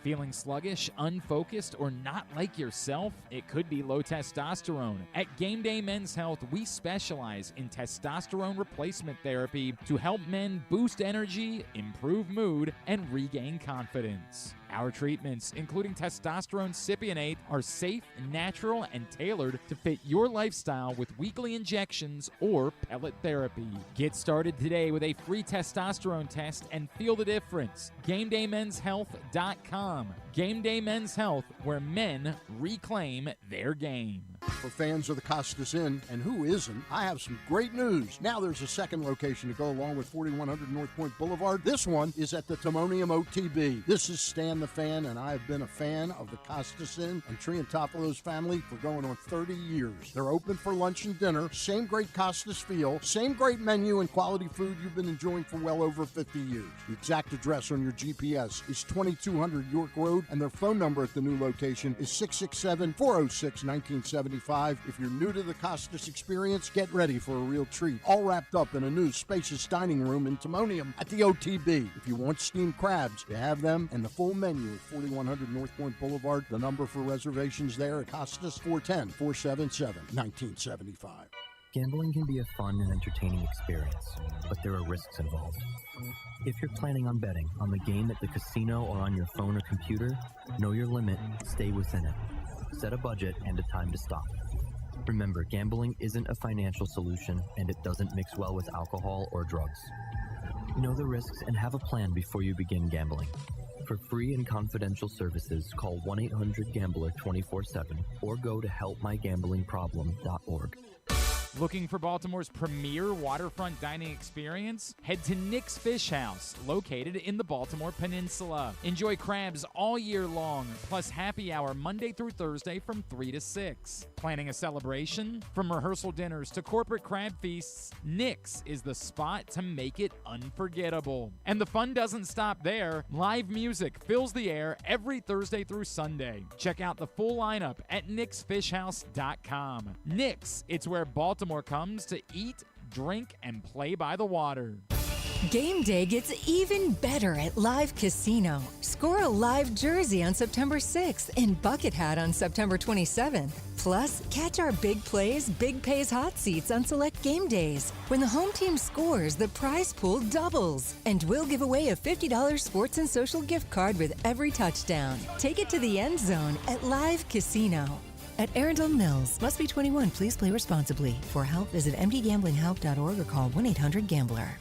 Feeling sluggish, unfocused, or not like yourself? It could be low testosterone. At Game Day Men's Health, we specialize in testosterone replacement therapy to help men boost energy, improve mood, and regain confidence. Our treatments, including testosterone cypionate, are safe, natural, and tailored to fit your lifestyle with weekly injections or pellet therapy. Get started today with a free testosterone test and feel the difference. GameDayMen'sHealth.com. Game Day Men's Health, where men reclaim their game. For fans of the Costas Inn, and who isn't, I have some great news. Now there's a second location to go along with 4100 North Point Boulevard. This one is at the Timonium OTB. This is Stan the Fan, and I have been a fan of the Costas Inn and Triantopoulos family for going on 30 years. They're open for lunch and dinner, same great Costas feel, same great menu and quality food you've been enjoying for well over 50 years. The exact address on your GPS is 2200 York Road, and their phone number at the new location is 667-406-1975. If you're new to the Costas experience, get ready for a real treat. All wrapped up in a new spacious dining room in Timonium at the OTB. If you want steamed crabs, you have them, and the full menu at 4100 North Point Boulevard. The number for reservations there at Costas, 410-477-1975. Gambling can be a fun and entertaining experience, but there are risks involved. If you're planning on betting on the game at the casino or on your phone or computer, know your limit, stay within it. Set a budget and a time to stop. Remember, gambling isn't a financial solution, and it doesn't mix well with alcohol or drugs. Know the risks and have a plan before you begin gambling. For free and confidential services, call 1-800-GAMBLER 24/7 or go to helpmygamblingproblem.org. Looking for Baltimore's premier waterfront dining experience? Head to Nick's Fish House, located in the Baltimore Peninsula. Enjoy crabs all year long, plus happy hour Monday through Thursday from 3 to 6. Planning a celebration? From rehearsal dinners to corporate crab feasts, Nick's is the spot to make it unforgettable. And the fun doesn't stop there. Live music fills the air every Thursday through Sunday. Check out the full lineup at nicksfishhouse.com. Nick's, it's where Baltimore comes to eat, drink, and play by the water. Game day gets even better at Live Casino. Score a live jersey on September 6th and bucket hat on September 27th. Plus, catch our big plays, big pays hot seats on select game days. When the home team scores, the prize pool doubles. And we'll give away a $50 sports and social gift card with every touchdown. Take it to the end zone at Live Casino. At Arundel Mills, must be 21. Please play responsibly. For help, visit mdgamblinghelp.org or call 1-800-GAMBLER.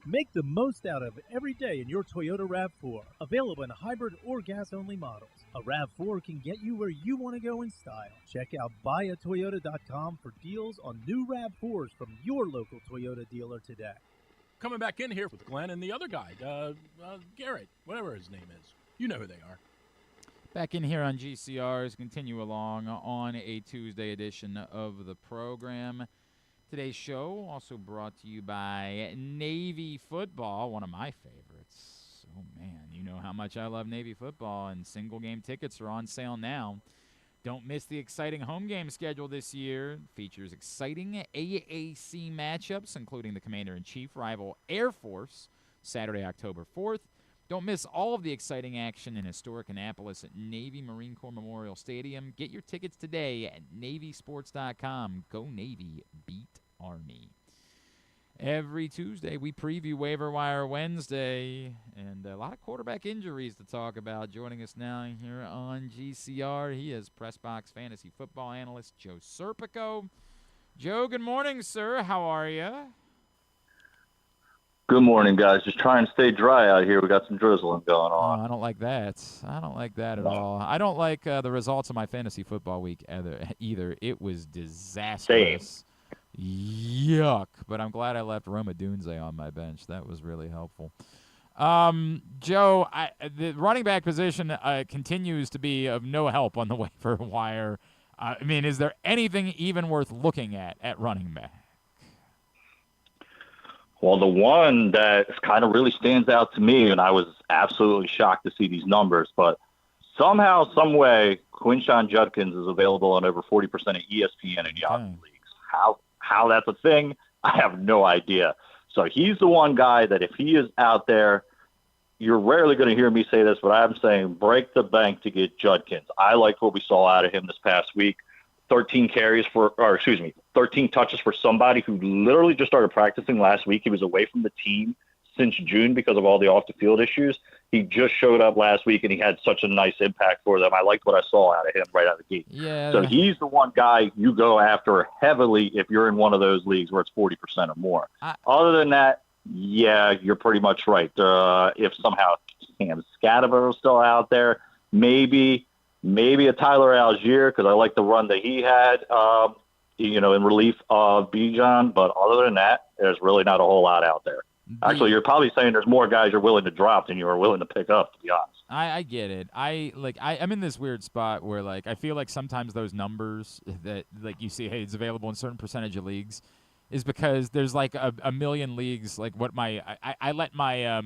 Make the most out of every day in your Toyota RAV4. Available in hybrid or gas-only models. A RAV4 can get you where you want to go in style. Check out buyatoyota.com for deals on new RAV4s from your local Toyota dealer today. Coming back in here with Glenn and the other guy, Garrett, whatever his name is. You know who they are. Back in here on GCRs, continue along on a Tuesday edition of the program. Today's show also brought to you by Navy Football, one of my favorites. Oh, man, you know how much I love Navy Football, and single-game tickets are on sale now. Don't miss the exciting home game schedule this year. It features exciting AAC matchups, including the Commander-in-Chief rival Air Force, Saturday, October 4th. Don't miss all of the exciting action in historic Annapolis at Navy Marine Corps Memorial Stadium. Get your tickets today at NavySports.com. Go Navy, beat Army. Every Tuesday, we preview Waiver Wire Wednesday, and a lot of quarterback injuries to talk about. Joining us now here on GCR, he is PressBox Fantasy Football Analyst Joe Serpico. Joe, good morning, sir. How are you? Good morning, guys. Just trying to stay dry out here. We got some drizzling going on. Oh, I don't like that. I don't like that at all. I don't like the results of my fantasy football week either. It was disastrous. Same. Yuck. But I'm glad I left Roma Dunze on my bench. That was really helpful. Joe, the running back position continues to be of no help on the waiver wire. I mean, is there anything even worth looking at running back? Well, the one that kind of really stands out to me, and I was absolutely shocked to see these numbers, but somehow, some way, Quinshon Judkins is available on over 40% of ESPN and Yahoo leagues. How that's a thing, I have no idea. So he's the one guy that if he is out there, you're rarely going to hear me say this, but I'm saying break the bank to get Judkins. I liked what we saw out of him this past week. 13 touches for somebody who literally just started practicing last week. He was away from the team since June because of all the off-the-field issues. He just showed up last week, and he had such a nice impact for them. I liked what I saw out of him right out of the gate. Yeah. So he's the one guy you go after heavily if you're in one of those leagues where it's 40% or more. Other than that, yeah, you're pretty much right. If somehow Cam Scatterbo is still out there, maybe. maybe a Tyler Algier because I like the run that he had, in relief of Bijan. But other than that, there's really not a whole lot out there. Actually, you're probably saying there's more guys you're willing to drop than you are willing to pick up, to be honest. I get it. I'm in this weird spot where I feel like sometimes those numbers that you see, hey, it's available in a certain percentage of leagues, is because there's a million leagues. Like what I let my a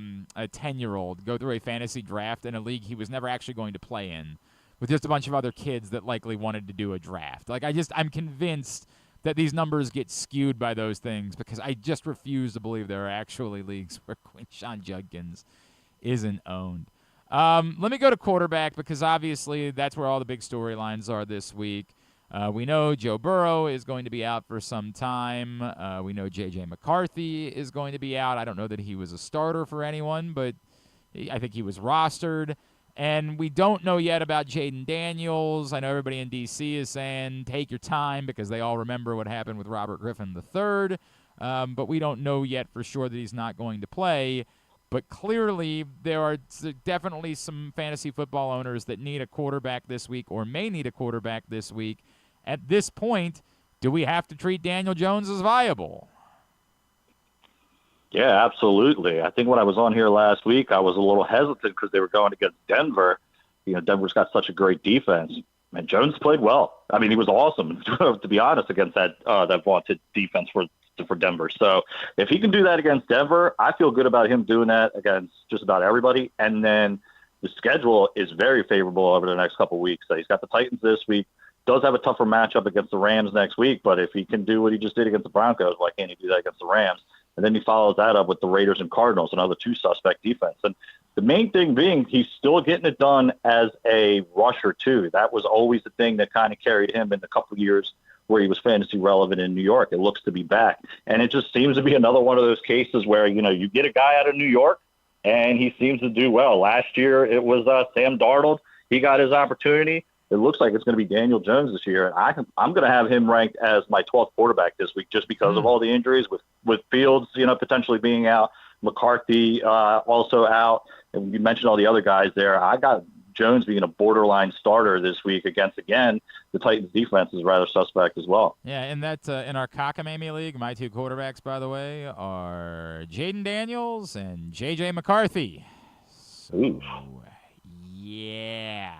10-year-old go through a fantasy draft in a league he was never actually going to play in, with just a bunch of other kids that likely wanted to do a draft. I'm convinced that these numbers get skewed by those things because I just refuse to believe there are actually leagues where Quinshon Judkins isn't owned. Let me go to quarterback because obviously that's where all the big storylines are this week. We know Joe Burrow is going to be out for some time. We know J.J. McCarthy is going to be out. I don't know that he was a starter for anyone, but I think he was rostered. And we don't know yet about Jaden Daniels. I know everybody in D.C. is saying take your time because they all remember what happened with Robert Griffin III. But we don't know yet for sure that he's not going to play. But clearly there are definitely some fantasy football owners that need a quarterback this week or may need a quarterback this week. At this point, do we have to treat Daniel Jones as viable? Yeah, absolutely. I think when I was on here last week, I was a little hesitant because they were going against Denver. Denver's got such a great defense. And Jones played well. I mean, he was awesome, to be honest, against that vaunted defense for Denver. So if he can do that against Denver, I feel good about him doing that against just about everybody. And then the schedule is very favorable over the next couple of weeks. So he's got the Titans this week. Does have a tougher matchup against the Rams next week, but if he can do what he just did against the Broncos, why can't he do that against the Rams? And then he follows that up with the Raiders and Cardinals, another two suspect defense. And the main thing being he's still getting it done as a rusher, too. That was always the thing that kind of carried him in the couple of years where he was fantasy relevant in New York. It looks to be back. And it just seems to be another one of those cases where, you get a guy out of New York and he seems to do well. Last year it was Sam Darnold. He got his opportunity. It looks like it's going to be Daniel Jones this year. And I'm going to have him ranked as my 12th quarterback this week just because of all the injuries with Fields, potentially being out, McCarthy also out. And you mentioned all the other guys there. I got Jones being a borderline starter this week against, again, the Titans defense is rather suspect as well. Yeah, and that in our Cockamamie League, my two quarterbacks, by the way, are Jaden Daniels and J.J. McCarthy. So, yeah.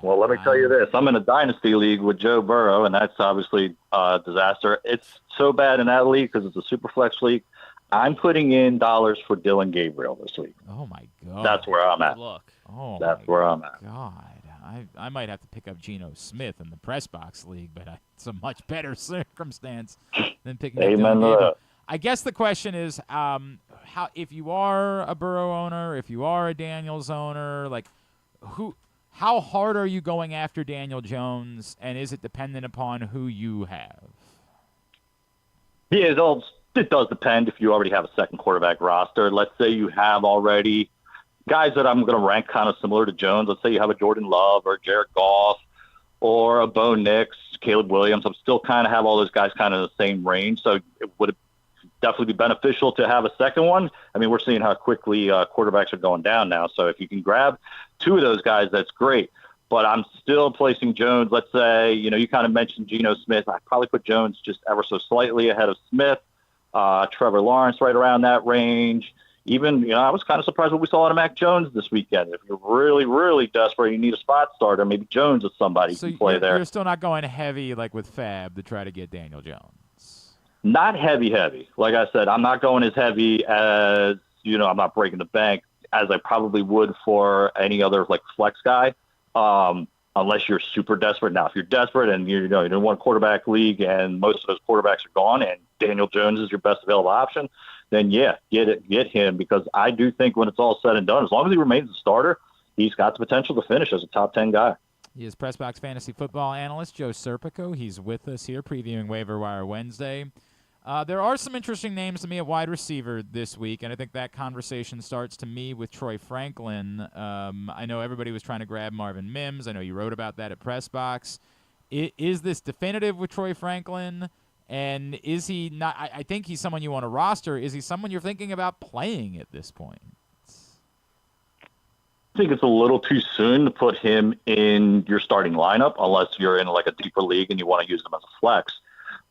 Well, let me tell you this. I'm in a dynasty league with Joe Burrow, and that's obviously a disaster. It's so bad in that league because it's a super flex league. I'm putting in dollars for Dylan Gabriel this week. Oh, my God. That's where I'm at. Look. Oh, that's where I'm at. God. I might have to pick up Geno Smith in the PressBox League, but it's a much better circumstance than picking up Dylan Gabriel. I guess the question is, how if you are a Burrow owner, if you are a Daniels owner, how hard are you going after Daniel Jones, and is it dependent upon who you have? Yeah, it does depend if you already have a second quarterback roster. Let's say you have already guys that I'm going to rank kind of similar to Jones. Let's say you have a Jordan Love or Jared Goff or a Bo Nix, Caleb Williams. I'm still kind of have all those guys kind of in the same range, so it would definitely be beneficial to have a second one. I mean, we're seeing how quickly quarterbacks are going down now, so if you can grab two of those guys, that's great. But I'm still placing Jones. Let's say, you kind of mentioned Geno Smith. I'd probably put Jones just ever so slightly ahead of Smith. Trevor Lawrence right around that range. Even, I was kind of surprised what we saw out of Mac Jones this weekend. If you're really, really desperate, you need a spot starter, maybe Jones is somebody who can play there. You're still not going heavy like with Fab to try to get Daniel Jones. Not heavy. Like I said, I'm not going as heavy as, I'm not breaking the bank as I probably would for any other flex guy. Unless you're super desperate. Now, if you're desperate and you're in one quarterback league and most of those quarterbacks are gone and Daniel Jones is your best available option, then get him, because I do think when it's all said and done, as long as he remains a starter, he's got the potential to finish as a top 10 guy. He is PressBox fantasy football analyst Joe Serpico. He's with us here previewing Waiver Wire Wednesday. There are some interesting names to me at wide receiver this week, and I think that conversation starts to me with Troy Franklin. I know everybody was trying to grab Marvin Mims. I know you wrote about that at PressBox. Is this definitive with Troy Franklin? And is he not? I think he's someone you want to roster. Is he someone you're thinking about playing at this point? think it's a little too soon to put him in your starting lineup unless you're in like a deeper league and you want to use him as a flex.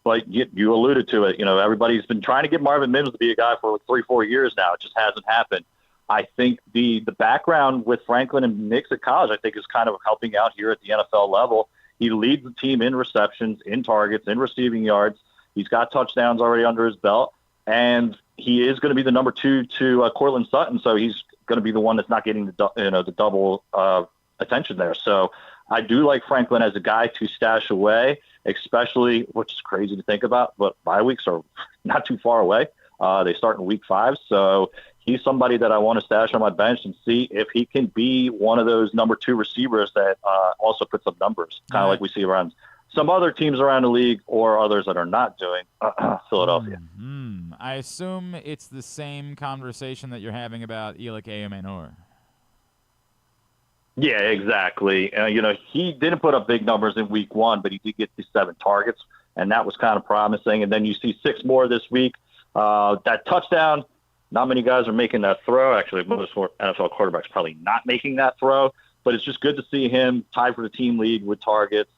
But you alluded to it. Everybody's been trying to get Marvin Mims to be a guy for like 3-4 years now. It just hasn't happened. I think the background with Franklin and Nix at college, I think, is kind of helping out here at the NFL level. He leads the team in receptions, in targets, in receiving yards. He's got touchdowns already under his belt, and he is going to be the number 2 to Cortland Sutton. So he's going to be the one that's not getting the double attention there. So I do like Franklin as a guy to stash away, especially, which is crazy to think about, but bye weeks are not too far away. They start in week 5. So he's somebody that I want to stash on my bench and see if he can be one of those number 2 receivers that also puts up numbers, kind of like we see around some other teams around the league or others that are not doing Philadelphia. I assume it's the same conversation that you're having about Elick Eomanor. Yeah, exactly. He didn't put up big numbers in week 1, but he did get the 7 targets, and that was kind of promising. And then you see 6 more this week. That touchdown, not many guys are making that throw. Actually, most NFL quarterbacks probably not making that throw, but it's just good to see him tied for the team lead with targets.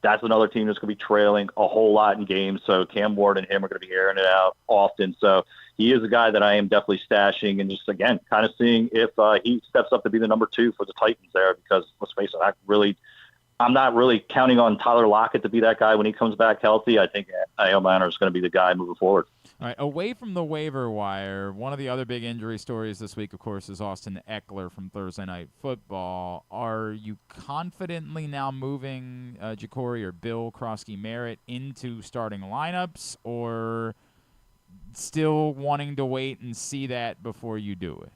That's another team that's going to be trailing a whole lot in games. So Cam Ward and him are going to be airing it out often. So he is a guy that I am definitely stashing and just, again, kind of seeing if he steps up to be the number 2 for the Titans there, because let's face it, I'm not really counting on Tyler Lockett to be that guy when he comes back healthy. I think Eomanor is going to be the guy moving forward. All right, away from the waiver wire, one of the other big injury stories this week, of course, is Austin Eckler from Thursday Night Football. Are you confidently now moving Ja'Cory or Bill Krosky-Merritt into starting lineups, or still wanting to wait and see that before you do it?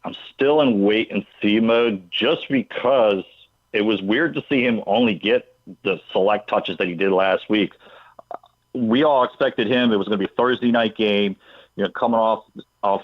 I'm still in wait and see mode just because it was weird to see him only get the select touches that he did last week. We all expected him. It was going to be a Thursday night game. Coming off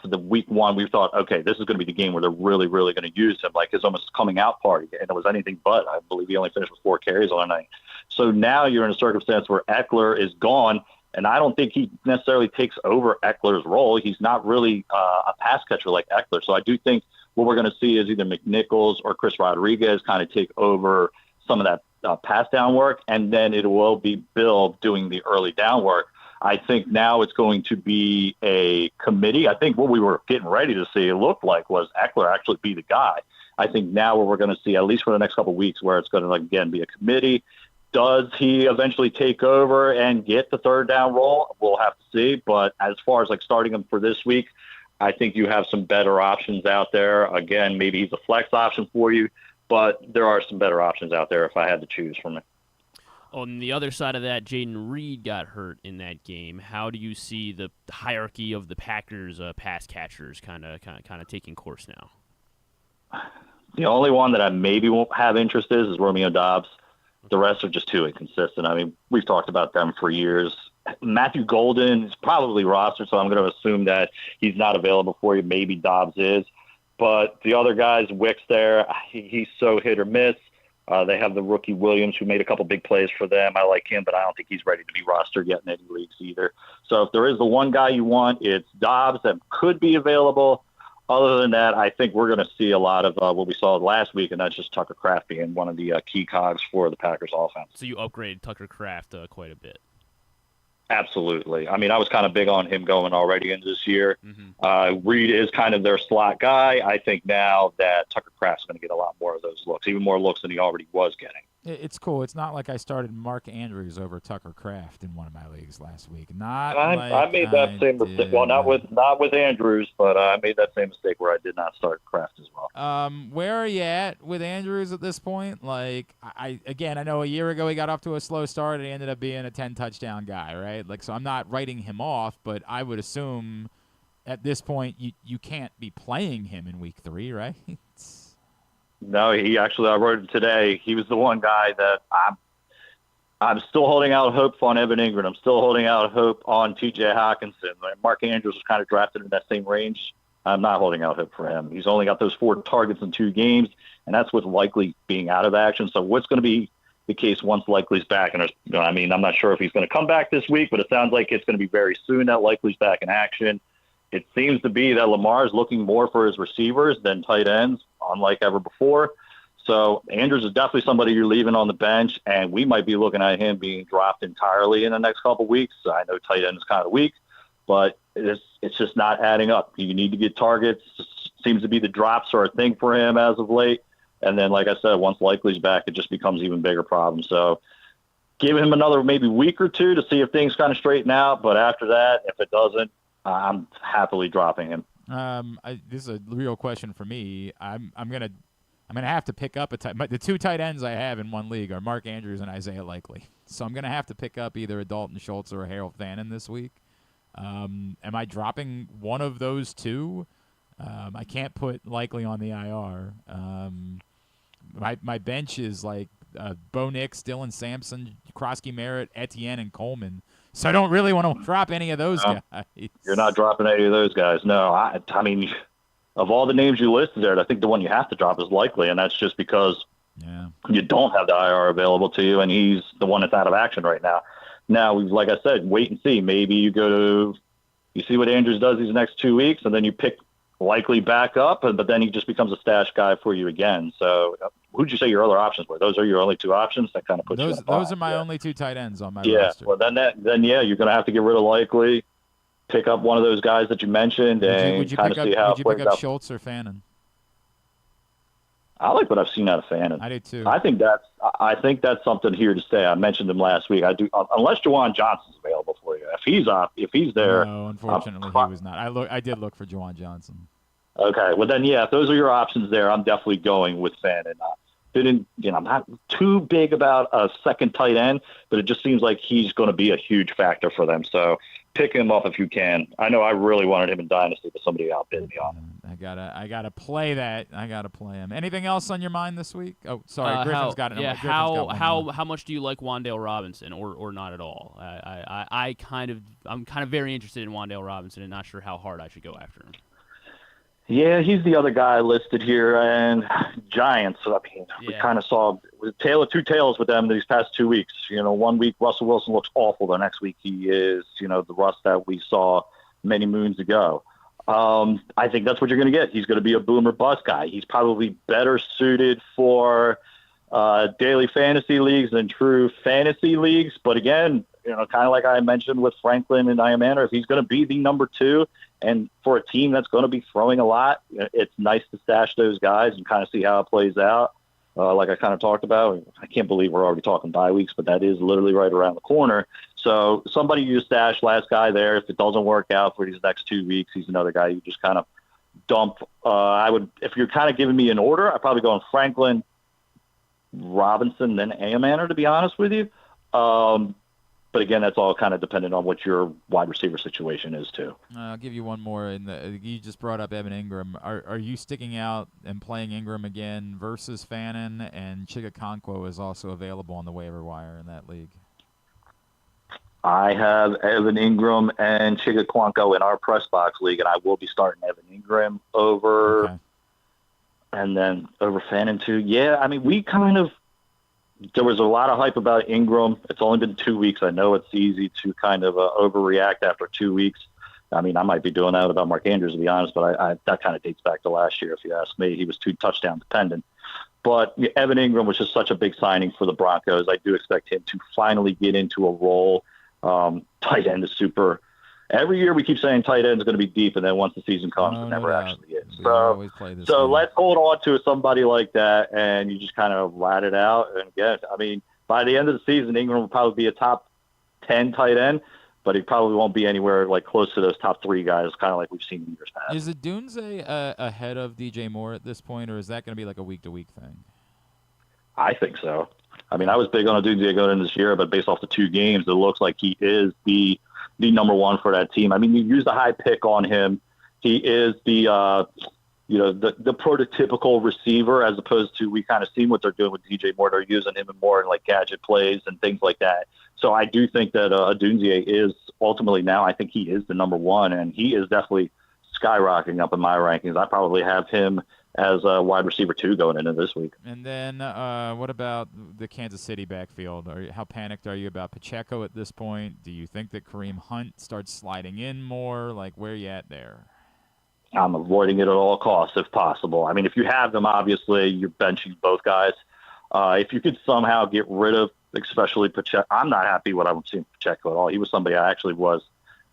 the week 1, we thought, okay, this is going to be the game where they're really, really going to use him, like his almost coming out party. And it was anything but. I believe he only finished with 4 carries on the night. So now you're in a circumstance where Eckler is gone, and I don't think he necessarily takes over Eckler's role. He's not really a pass catcher like Eckler. So I do think what we're going to see is either McNichols or Chris Rodriguez kind of take over some of that pass down work, and then it will be Bill doing the early down work. I think now it's going to be a committee. I think what we were getting ready to see, it looked like, was Eckler actually be the guy. I think now what we're going to see, at least for the next couple of weeks, where it's going to, again, be a committee. Does he eventually take over and get the third down role? We'll have to see. But as far as starting him for this week, I think you have some better options out there. Again, maybe he's a flex option for you, but there are some better options out there if I had to choose from it. On the other side of that, Jaden Reed got hurt in that game. How do you see the hierarchy of the Packers pass catchers kind of taking course now? The only one that I maybe won't have interest is Romeo Doubs. The rest are just too inconsistent. I mean, we've talked about them for years. Matthew Golden is probably rostered, so I'm going to assume that he's not available for you. Maybe Doubs is. But the other guys, Wicks there, he's so hit or miss. They have the rookie Williams, who made a couple big plays for them. I like him, but I don't think he's ready to be rostered yet in any leagues either. So if there is the one guy you want, it's Doubs that could be available. Other than that, I think we're going to see a lot of what we saw last week, and that's just Tucker Kraft being one of the key cogs for the Packers offense. So you upgraded Tucker Kraft quite a bit. Absolutely. I mean, I was kind of big on him going already into this year. Reed is kind of their slot guy. I think now that Tucker Kraft's going to get a lot more of those looks, even more looks than he already was getting. It's cool. It's not like I started Mark Andrews over Tucker Kraft in one of my leagues last week. I made that same mistake. Well, not with Andrews, but I made that same mistake where I did not start Kraft as well. Where are you at with Andrews at this point? Like, I know a year ago he got off to a slow start and he ended up being a 10-touchdown guy, right? Like, so I'm not writing him off, but I would assume at this point you can't be playing him in week 3, right? No, I wrote it today. He was the one guy that I'm still holding out hope on Evan Ingram. I'm still holding out hope on T.J. Hawkinson. Mark Andrews was kind of drafted in that same range. I'm not holding out hope for him. He's only got those 4 targets in 2 games, and that's with Likely being out of action. So what's going to be the case once Likely's back? And I'm not sure if he's going to come back this week, but it sounds like it's going to be very soon that Likely's back in action. it seems to be that Lamar is looking more for his receivers than tight ends, unlike ever before. So Andrews is definitely somebody you're leaving on the bench, and we might be looking at him being dropped entirely in the next couple of weeks. I know tight end is kind of weak, but it's just not adding up. You need to get targets. Seems to be the drops are a thing for him as of late. And then, like I said, once Likely's back, it just becomes an even bigger problem. So give him another maybe week or two to see if things kind of straighten out. But after that, if it doesn't, I'm happily dropping him. This is a real question for me. I'm gonna have to pick up the two tight ends I have in one league are Mark Andrews and Isaiah Likely. So I'm gonna have to pick up either a Dalton Schultz or a Harold Fannin this week. Am I dropping one of those two? I can't put Likely on the IR. My bench is like Bo Nix, Dylan Sampson, Krosky Merritt, Etienne, and Coleman. So I don't really want to drop any of those guys. You're not dropping any of those guys. No, I mean, of all the names you listed there, I think the one you have to drop is Likely, and that's just because you don't have the IR available to you, and he's the one that's out of action right now. Now, like I said, wait and see. Maybe you see what Andrews does these next 2 weeks, and then you pick Likely back up, but then he just becomes a stash guy for you again. So who'd you say your other options were? Those are your only two options? That kind of puts those are my only two tight ends on my roster. Well, then you're going to have to get rid of Likely, pick up one of those guys that you mentioned, and kind of see how it plays out. Would you pick up Schultz or Fannin? I like what I've seen out of Fannin. I do too. I think that's something here to stay. I mentioned him last week. I do, unless Juwan Johnson's available for you. If he's there. No, unfortunately, he was not. I did look for Juwan Johnson. Okay, well then, if those are your options there, I'm definitely going with Fannin. I'm not too big about a second tight end, but it just seems like he's going to be a huge factor for them. So pick him up if you can. I know I really wanted him in Dynasty, but somebody outbid me on him. I gotta play that. I gotta play him. Anything else on your mind this week? Oh, sorry, Griffin's got it. Yeah, how much do you like Wan'Dale Robinson, or not at all? I'm kind of very interested in Wan'Dale Robinson, and not sure how hard I should go after him. Yeah, he's the other guy listed here, and Giants. I mean, we kind of saw a tale of two tales with them these past 2 weeks. 1 week Russell Wilson looks awful. The next week he is, the Russ that we saw many moons ago. I think that's what you're going to get. He's going to be a boomer bust guy. He's probably better suited for daily fantasy leagues than true fantasy leagues. But again, kind of like I mentioned with Franklin and Iamander, if he's going to be the number two, and for a team that's going to be throwing a lot, it's nice to stash those guys and kind of see how it plays out. Like I kind of talked about, I can't believe we're already talking bye weeks, but that is literally right around the corner. So somebody you stash, last guy there. If it doesn't work out for these next 2 weeks, he's another guy you just kind of dump. If you're kind of giving me an order, I'd probably go on Franklin, Robinson, then Iamander, to be honest with you. But again, that's all kind of dependent on what your wide receiver situation is too. I'll give you one more. You just brought up Evan Ingram. Are you sticking out and playing Ingram again versus Fannin? And Chigakonkwo is also available on the waiver wire in that league. I have Evan Ingram and Chigakonkwo in our PressBox league, and I will be starting Evan Ingram over Fannin too. Yeah, I mean, there was a lot of hype about Ingram. It's only been 2 weeks. I know it's easy to kind of overreact after 2 weeks. I mean, I might be doing that about Mark Andrews, to be honest, but that kind of dates back to last year, if you ask me. He was 2 touchdown dependent. But Evan Ingram was just such a big signing for the Broncos. I do expect him to finally get into a role. Tight end is super. Every year we keep saying tight end is going to be deep, and then once the season comes, it never actually is. So let's hold on to somebody like that, and you just kind of rat it out. And again, I mean, by the end of the season, Ingram will probably be a top 10 tight end, but he probably won't be anywhere like close to those top 3 guys, kind of like we've seen in years past. Is Odunze ahead of DJ Moore at this point, or is that going to be like a week-to-week thing? I think so. I mean, I was big on Odunze going into this year, but based off the 2 games, it looks like he is the number one for that team. I mean, you used a high pick on him. He is the prototypical receiver, as opposed to we kind of seen what they're doing with DJ Moore. They're using him more in like gadget plays and things like that. So I do think that Odunze is ultimately now, I think he is the number one, and he is definitely skyrocketing up in my rankings. I probably have him as a wide receiver 2 going into this week. And then what about the Kansas City backfield? How panicked are you about Pacheco at this point? Do you think that Kareem Hunt starts sliding in more? Like, where are you at there? I'm avoiding it at all costs if possible. I mean, if you have them, obviously, you're benching both guys. If you could somehow get rid of, especially Pacheco, I'm not happy what I'm seeing Pacheco at all. He was somebody I actually was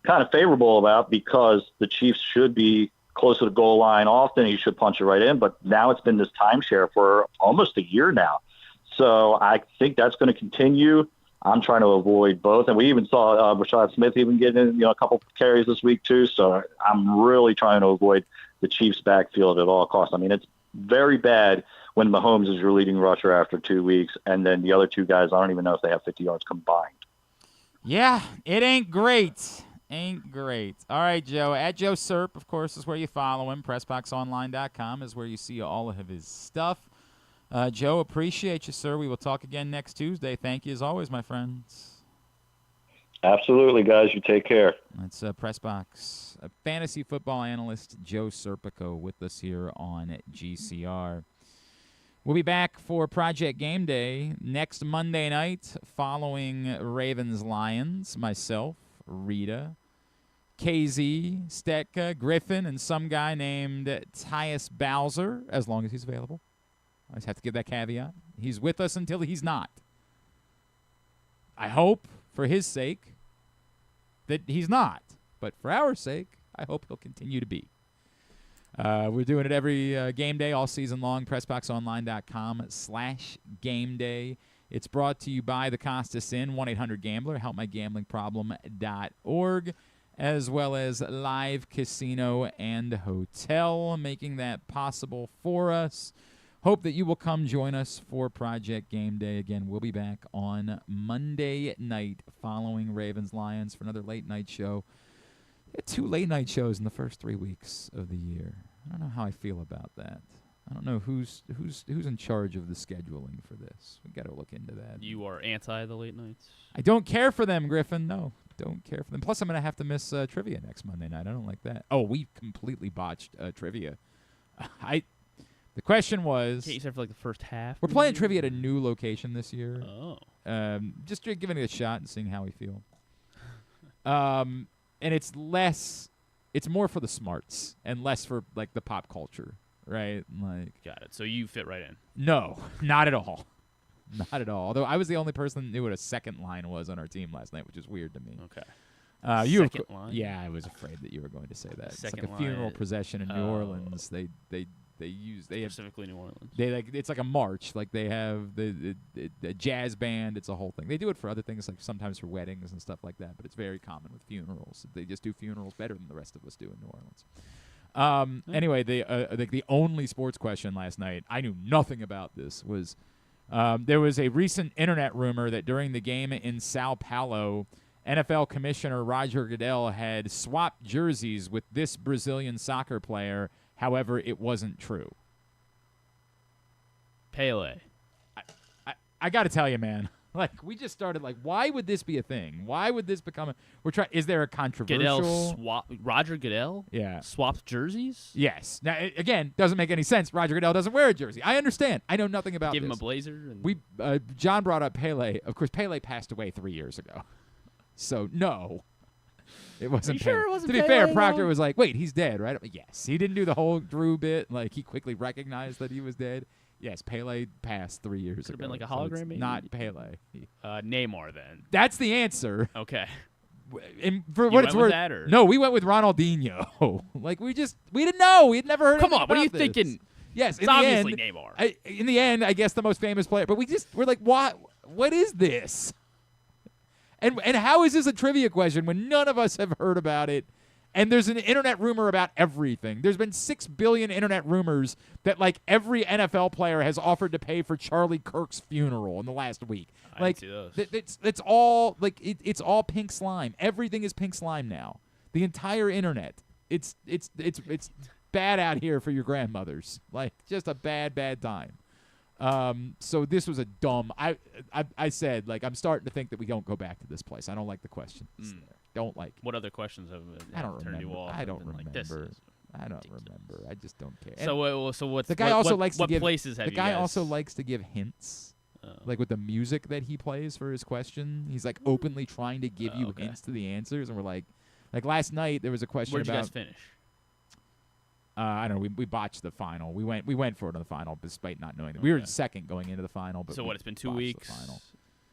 kind of favorable about because the Chiefs should be closer to goal line often. He should punch it right in. But now it's been this timeshare for almost a year now. So I think that's going to continue. I'm trying to avoid both. And we even saw Rashad Smith even getting in, a couple carries this week too. So I'm really trying to avoid the Chiefs backfield at all costs. I mean, it's very bad when Mahomes is your leading rusher after 2 weeks. And then the other two guys, I don't even know if they have 50 yards combined. Yeah, it ain't great. Ain't great. All right, Joe. At Joe Serp, of course, is where you follow him. PressBoxOnline.com is where you see all of his stuff. Joe, appreciate you, sir. We will talk again next Tuesday. Thank you as always, my friends. Absolutely, guys. You take care. That's PressBox fantasy football analyst Joe Serpico with us here on GCR. We'll be back for Project Game Day next Monday night following Ravens-Lions. Myself, Rita, KZ, Stetka, Griffin, and some guy named Tyus Bowser, as long as he's available. I just have to give that caveat. He's with us until he's not. I hope, for his sake, that he's not. But for our sake, I hope he'll continue to be. We're doing it every game day all season long. PressBoxOnline.com/game day. It's brought to you by the Costas Inn, 1-800-GAMBLER, helpmygamblingproblem.org, as well as Live Casino and Hotel, making that possible for us. Hope that you will come join us for Project Game Day. Again, we'll be back on Monday night following Ravens-Lions for another late-night show. We had 2 late-night shows in the first 3 weeks of the year. I don't know how I feel about that. I don't know who's in charge of the scheduling for this. We got to look into that. You are anti the late nights? I don't care for them, Griffin. No, don't care for them. Plus, I'm going to have to miss trivia next Monday night. I don't like that. Oh, we completely botched trivia. The question was... Can't you say for like the first half? We're playing trivia at a new location this year. Oh. Just giving it a shot and seeing how we feel. And it's less... It's more for the smarts and less for, like, the pop culture, right? Like, got it. So you fit right in. No, not at all. Not at all. Although I was the only person that knew what a second line was on our team last night, which is weird to me. Okay. Second line? Yeah, I was afraid that you were going to say that. Second it's like a funeral line. procession in New Orleans. They have specifically New Orleans. It's like a march. Like they have the jazz band. It's a whole thing. They do it for other things, like sometimes for weddings and stuff like that. But it's very common with funerals. They just do funerals better than the rest of us do in New Orleans. Anyway, the only sports question last night, I knew nothing about this, was there was a recent internet rumor that during the game in Sao Paulo, NFL Commissioner Roger Goodell had swapped jerseys with this Brazilian soccer player. However, it wasn't true. Pele. I got to tell you, man. Like, we just started, like, why would this be a thing? Why would this become is there a controversial... Roger Goodell? Yeah. Swapped jerseys? Yes. Now, again, doesn't make any sense. Roger Goodell doesn't wear a jersey. I understand. I know nothing about Give this. him a blazer? John brought up Pele. Of course, Pele passed away 3 years ago. So, no. It wasn't Pele. Sure it wasn't to be Pele, fair, Proctor though? was like, wait, he's dead, right? Yes. He didn't do the whole Drew bit. Like, he quickly recognized that he was dead. Yes, Pele passed 3 years ago. Could have been like a so hologram, it's maybe? not Pele. Neymar, then. That's the answer. Okay. And for You what went it's with worth, that, or? no, we went with Ronaldinho. Like, we didn't know. We had never heard Come anything on, what are you about this. thinking? Yes, It's obviously Neymar. In the end, I guess the most famous player. But we're like, what is this? And how is this a trivia question when none of us have heard about it? And there's an internet rumor about everything. There's been 6 billion internet rumors that, like, every NFL player has offered to pay for Charlie Kirk's funeral in the last week. I didn't see those. It's all like it's all pink slime. Everything is pink slime now. The entire internet. It's bad out here for your grandmothers. Like, just a bad time. So this was a dumb. I said, like, I'm starting to think that we don't go back to this place. I don't like the questions. Don't like. What other questions have I don't turned you remember. off? I don't and been remember. Like, this is I don't remember. I just don't care. So what's the guy also likes to give places have the you guy guys? also likes to give hints. Like with the music that he plays for his question, he's like openly trying to give you hints to the answers, and we're like last night there was a question Where'd about. you guys finish? I don't know. We botched the final. We went for it in the final, despite not knowing that we were second going into the final. But so what? It's been 2 weeks. The final.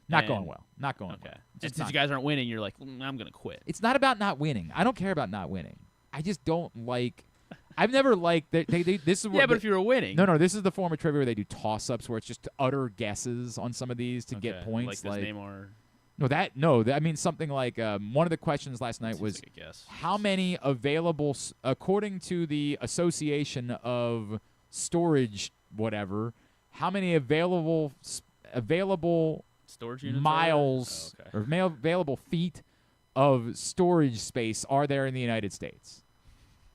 Not going well. Not going well. Just since you guys aren't winning, you're like, I'm gonna quit. It's not about not winning. I don't care about not winning. I just don't like. I've never liked this is what but if you're winning, no, this is the form of trivia where they do toss-ups where it's just utter guesses on some of these to get points. Like this Neymar. I mean something like one of the questions last night was how many available, according to the Association of Storage whatever, how many available storage units miles or available feet of storage space are there in the United States?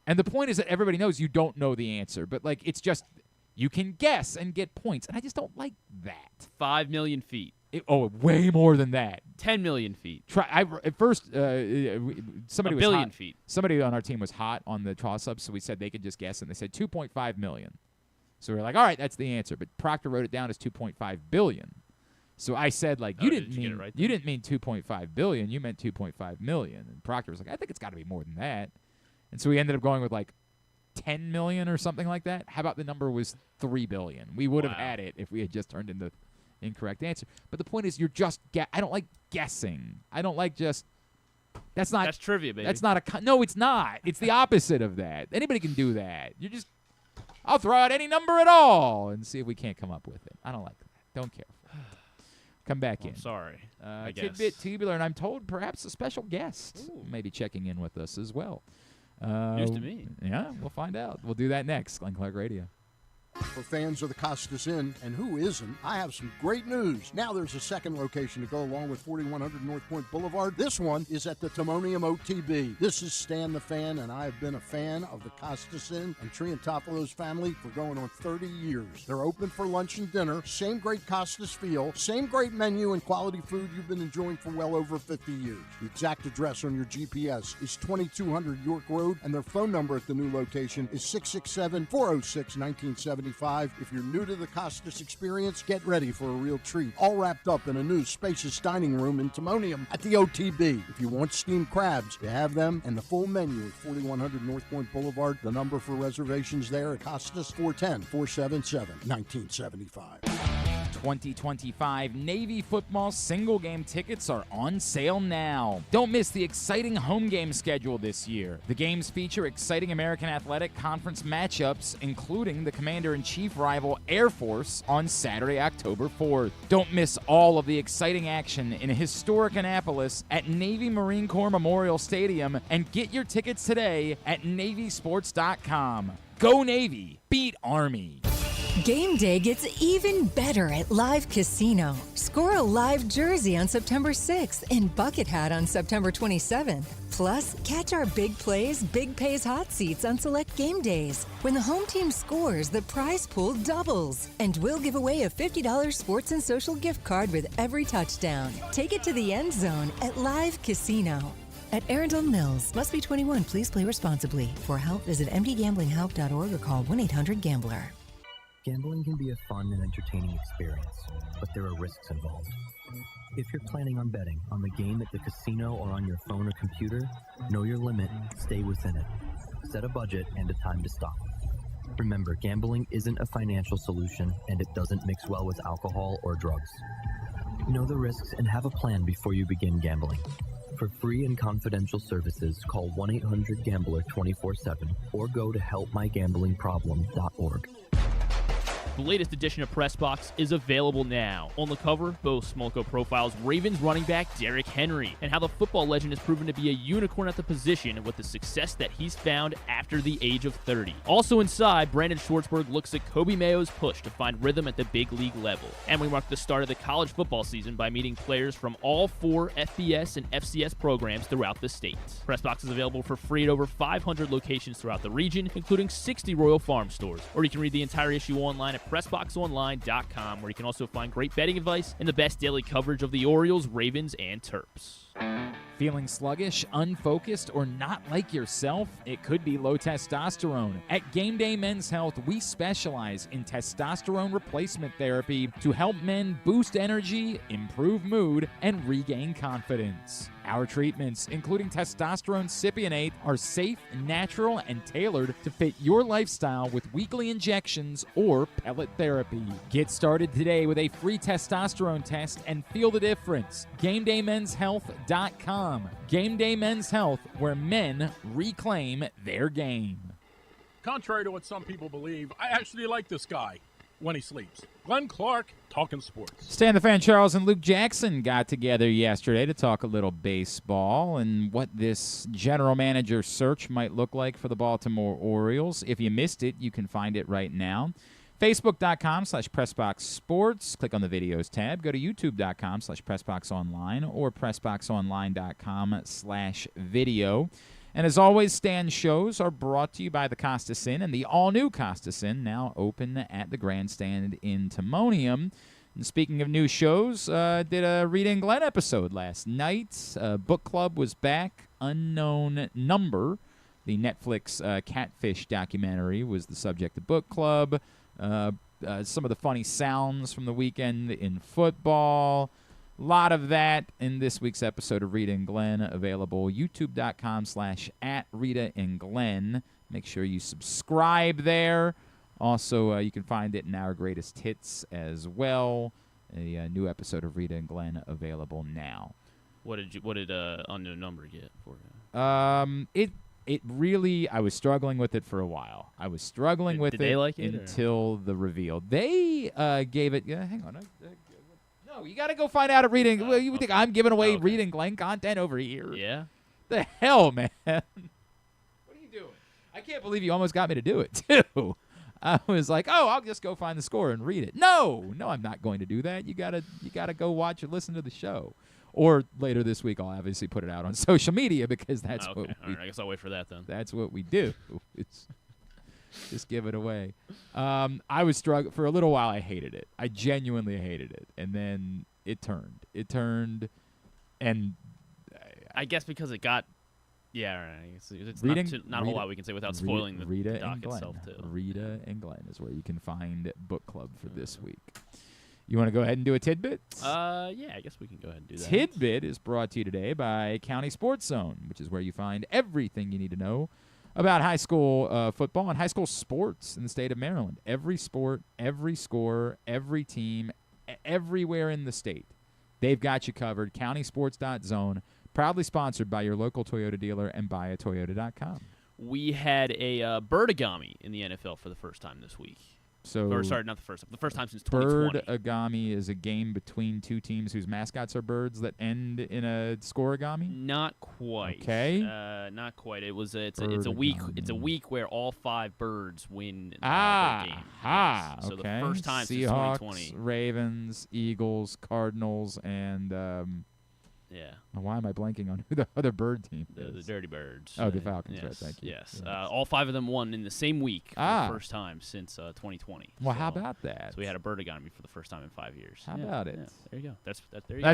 And the point is that everybody knows you don't know the answer, but like it's just you can guess and get points, and I just don't like that. 5 million feet. Way more than that. 10 million feet. At first, somebody was billion hot. feet. Somebody on our team was hot on the toss-up, so we said they could just guess, and they said 2.5 million. So we were like, all right, that's the answer. But Proctor wrote it down as 2.5 billion. So I said, like, you didn't mean 2.5 billion. You meant 2.5 million. And Proctor was like, I think it's got to be more than that. And so we ended up going with like 10 million or something like that. How about the number was 3 billion? We would have had it if we had just turned in the incorrect answer. But the point is, you're just I don't like guessing. I don't like just. That's trivia, baby. That's not no, it's not. It's the opposite of that. Anybody can do that. You just. I'll throw out any number at all and see if we can't come up with it. I don't like that. Don't care for it. Come back in. I'm sorry. I guess. Tidbit Tubular, and I'm told perhaps a special guest may be checking in with us as well. News to me. Yeah, we'll find out. We'll do that next. Glenn Clark Radio. For fans of the Costas Inn, and who isn't, I have some great news. Now there's a second location to go along with 4100 North Point Boulevard. This one is at the Timonium OTB. This is Stan the Fan, and I have been a fan of the Costas Inn and Triantafalo's family for going on 30 years. They're open for lunch and dinner, same great Costas feel, same great menu and quality food you've been enjoying for well over 50 years. The exact address on your GPS is 2200 York Road, and their phone number at the new location is 667-406-1970. If you're new to the Costas experience, get ready for a real treat. All wrapped up in a new spacious dining room in Timonium at the OTB. If you want steamed crabs, you have them, and the full menu at 4100 North Point Boulevard. The number for reservations there at Costas, 410-477-1975. 2025 Navy football single-game tickets are on sale now. Don't miss the exciting home game schedule this year. The games feature exciting American Athletic Conference matchups, including the Commander-in-Chief rival Air Force on Saturday, October 4th. Don't miss all of the exciting action in historic Annapolis at Navy Marine Corps Memorial Stadium, and get your tickets today at NavySports.com. Go Navy! Beat Army! Game day gets even better at Live Casino. Score a live jersey on September 6th and bucket hat on September 27th. Plus, catch our big plays, big pays hot seats on select game days. When the home team scores, the prize pool doubles. And we'll give away a $50 sports and social gift card with every touchdown. Take it to the end zone at Live Casino. At Arundel Mills, must be 21. Please play responsibly. For help, visit mdgamblinghelp.org or call 1-800-GAMBLER. Gambling can be a fun and entertaining experience, but there are risks involved. If you're planning on betting on the game at the casino or on your phone or computer, know your limit, stay within it. Set a budget and a time to stop. Remember, gambling isn't a financial solution, and it doesn't mix well with alcohol or drugs. Know the risks and have a plan before you begin gambling. For free and confidential services, call 1-800-GAMBLER 24/7 or go to helpmygamblingproblem.org. The latest edition of PressBox is available now. On the cover, Bo Smolka profiles Ravens running back Derrick Henry and how the football legend has proven to be a unicorn at the position with the success that he's found after the age of 30. Also inside, Brandon Schwartzberg looks at Kobe Mayo's push to find rhythm at the big league level. And we mark the start of the college football season by meeting players from all 4 FBS and FCS programs throughout the state. PressBox is available for free at over 500 locations throughout the region, including 60 Royal Farm stores. Or you can read the entire issue online at PressBoxOnline.com, where you can also find great betting advice and the best daily coverage of the Orioles, Ravens, and Terps. Feeling sluggish, unfocused, or not like yourself? It could be low testosterone. At Game Day Men's Health, we specialize in testosterone replacement therapy to help men boost energy, improve mood, and regain confidence. Our treatments, including testosterone cypionate, are safe, natural, and tailored to fit your lifestyle with weekly injections or pellet therapy. Get started today with a free testosterone test and feel the difference. GameDayMen'sHealth.com. Game Day Men's Health, where men reclaim their game. Contrary to what some people believe, I actually like this guy when he sleeps. Glenn Clark, talking sports. Stan the Fan Charles and Luke Jackson got together yesterday to talk a little baseball and what this general manager search might look like for the Baltimore Orioles. If you missed it, you can find it right now. Facebook.com/PressBoxSports. Click on the videos tab. Go to YouTube.com/PressBoxOnline or PressBoxOnline.com/video. And as always, Stan's shows are brought to you by the Costas Inn and the all-new Costas Inn, now open at the Grandstand in Timonium. And speaking of new shows, did a Rita and Glenn episode last night. Book Club was back. Unknown Number, the Netflix Catfish documentary, was the subject of Book Club. Some of the funny sounds from the weekend in football. A lot of that in this week's episode of Rita and Glenn, available youtube.com/@RitaandGlenn. Make sure you subscribe there. Also, you can find it in Our Greatest Hits as well. A new episode of Rita and Glenn available now. What did Unknown Number get for you? It really, I was struggling with it for a while. I was struggling with did it they like it, until the reveal. They gave it. Hang on. No, you got to go find out at Reading. Well, you think I'm giving away Reading Glenn content over here? Yeah. The hell, man. What are you doing? I can't believe you almost got me to do it, too. I was like, oh, I'll just go find the score and read it. No, I'm not going to do that. You gotta go watch and listen to the show. Or later this week, I'll obviously put it out on social media because that's what we. All right, I guess I'll wait for that then. That's what we do. It's just give it away. I was struggling for a little while. I hated it. I genuinely hated it, and then it turned. And I guess because it got. Yeah, right. It's not a whole lot we can say without spoiling the doc itself, too. Rita and Glenn is where you can find Book Club for this week. You want to go ahead and do a tidbit? Yeah, I guess we can go ahead and do that. Tidbit is brought to you today by County Sports Zone, which is where you find everything you need to know about high school football and high school sports in the state of Maryland. Every sport, every score, every team, everywhere in the state. They've got you covered. CountySports.zone, proudly sponsored by your local Toyota dealer and buyatoyota.com. We had a birdogami in the NFL for the first time this week. Or sorry, not the first time. The first time since 2020. Birdogami is a game between two teams whose mascots are birds that end in a scoreagami? Not quite. Okay. Not quite. It's a week where all 5 birds win their game. Yes. So okay. the first time Seahawks, since 2020. Ravens, Eagles, Cardinals, and yeah. Why am I blanking on who the other bird team is? The Dirty Birds. Oh, the Falcons, yes, right, thank you. Yes. All 5 of them won in the same week for the first time since 2020. Well, how about that? So we had a birdogami for the first time in 5 years. How about it? Yeah, there you go. That's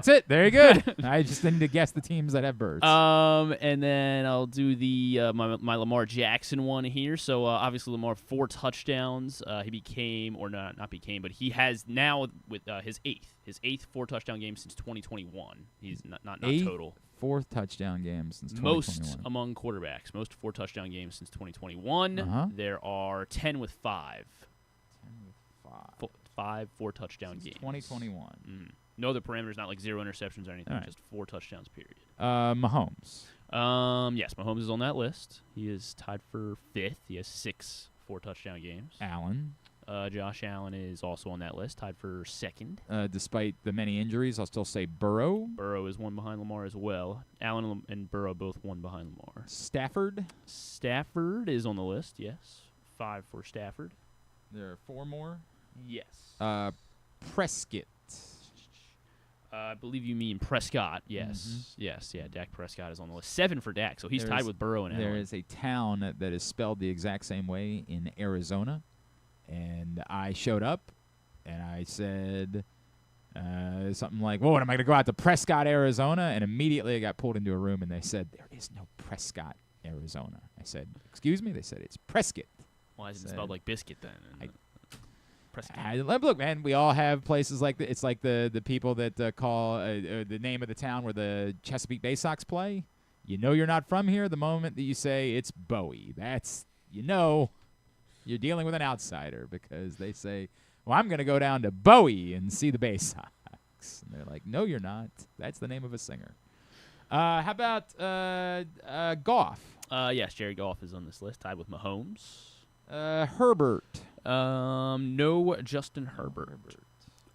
it. Very good. I just need to guess the teams that have birds. And then I'll do the my Lamar Jackson one here. So obviously Lamar 4 touchdowns. He became, or not became, but he has now with his 8th 4-touchdown game since 2021. He's not total. 4th touchdown game since 2021. Most among quarterbacks. Most 4-touchdown games since 2021. There are 10 with 5. 5 4-touchdown games. 2021. No other parameters, not like 0 interceptions or anything. Right. Just 4 touchdowns, period. Mahomes. Yes, Mahomes is on that list. He is tied for 5th. He has 6 4-touchdown games. Allen. Josh Allen is also on that list, tied for 2nd. Despite the many injuries, I'll still say Burrow. Burrow is 1 behind Lamar as well. Allen and Burrow both 1 behind Lamar. Stafford is on the list, yes. 5 for Stafford. There are 4 more? Yes. Prescott. I believe you mean Prescott, yes. Mm-hmm. Yes, yeah, Dak Prescott is on the list. 7 for Dak, so he's tied with Burrow and Allen. There is a town that is spelled the exact same way in Arizona. And I showed up, and I said, Something like, "What am I going to go out to Prescott, Arizona?" And immediately I got pulled into a room, and they said, "There is no Prescott, Arizona." I said, "Excuse me?" They said, "It's Prescott." Why is it spelled like biscuit then? Look, man, we all have places like that. It's like the people that call the name of the town where the Chesapeake Bay Sox play. You know you're not from here the moment that you say it's Bowie. That's, you're dealing with an outsider because they say, "Well, I'm going to go down to Bowie and see the Bay Sox." And they're like, "No, you're not. That's the name of a singer." How about Goff? Yes, Jared Goff is on this list, tied with Mahomes. Herbert. No Justin Herbert.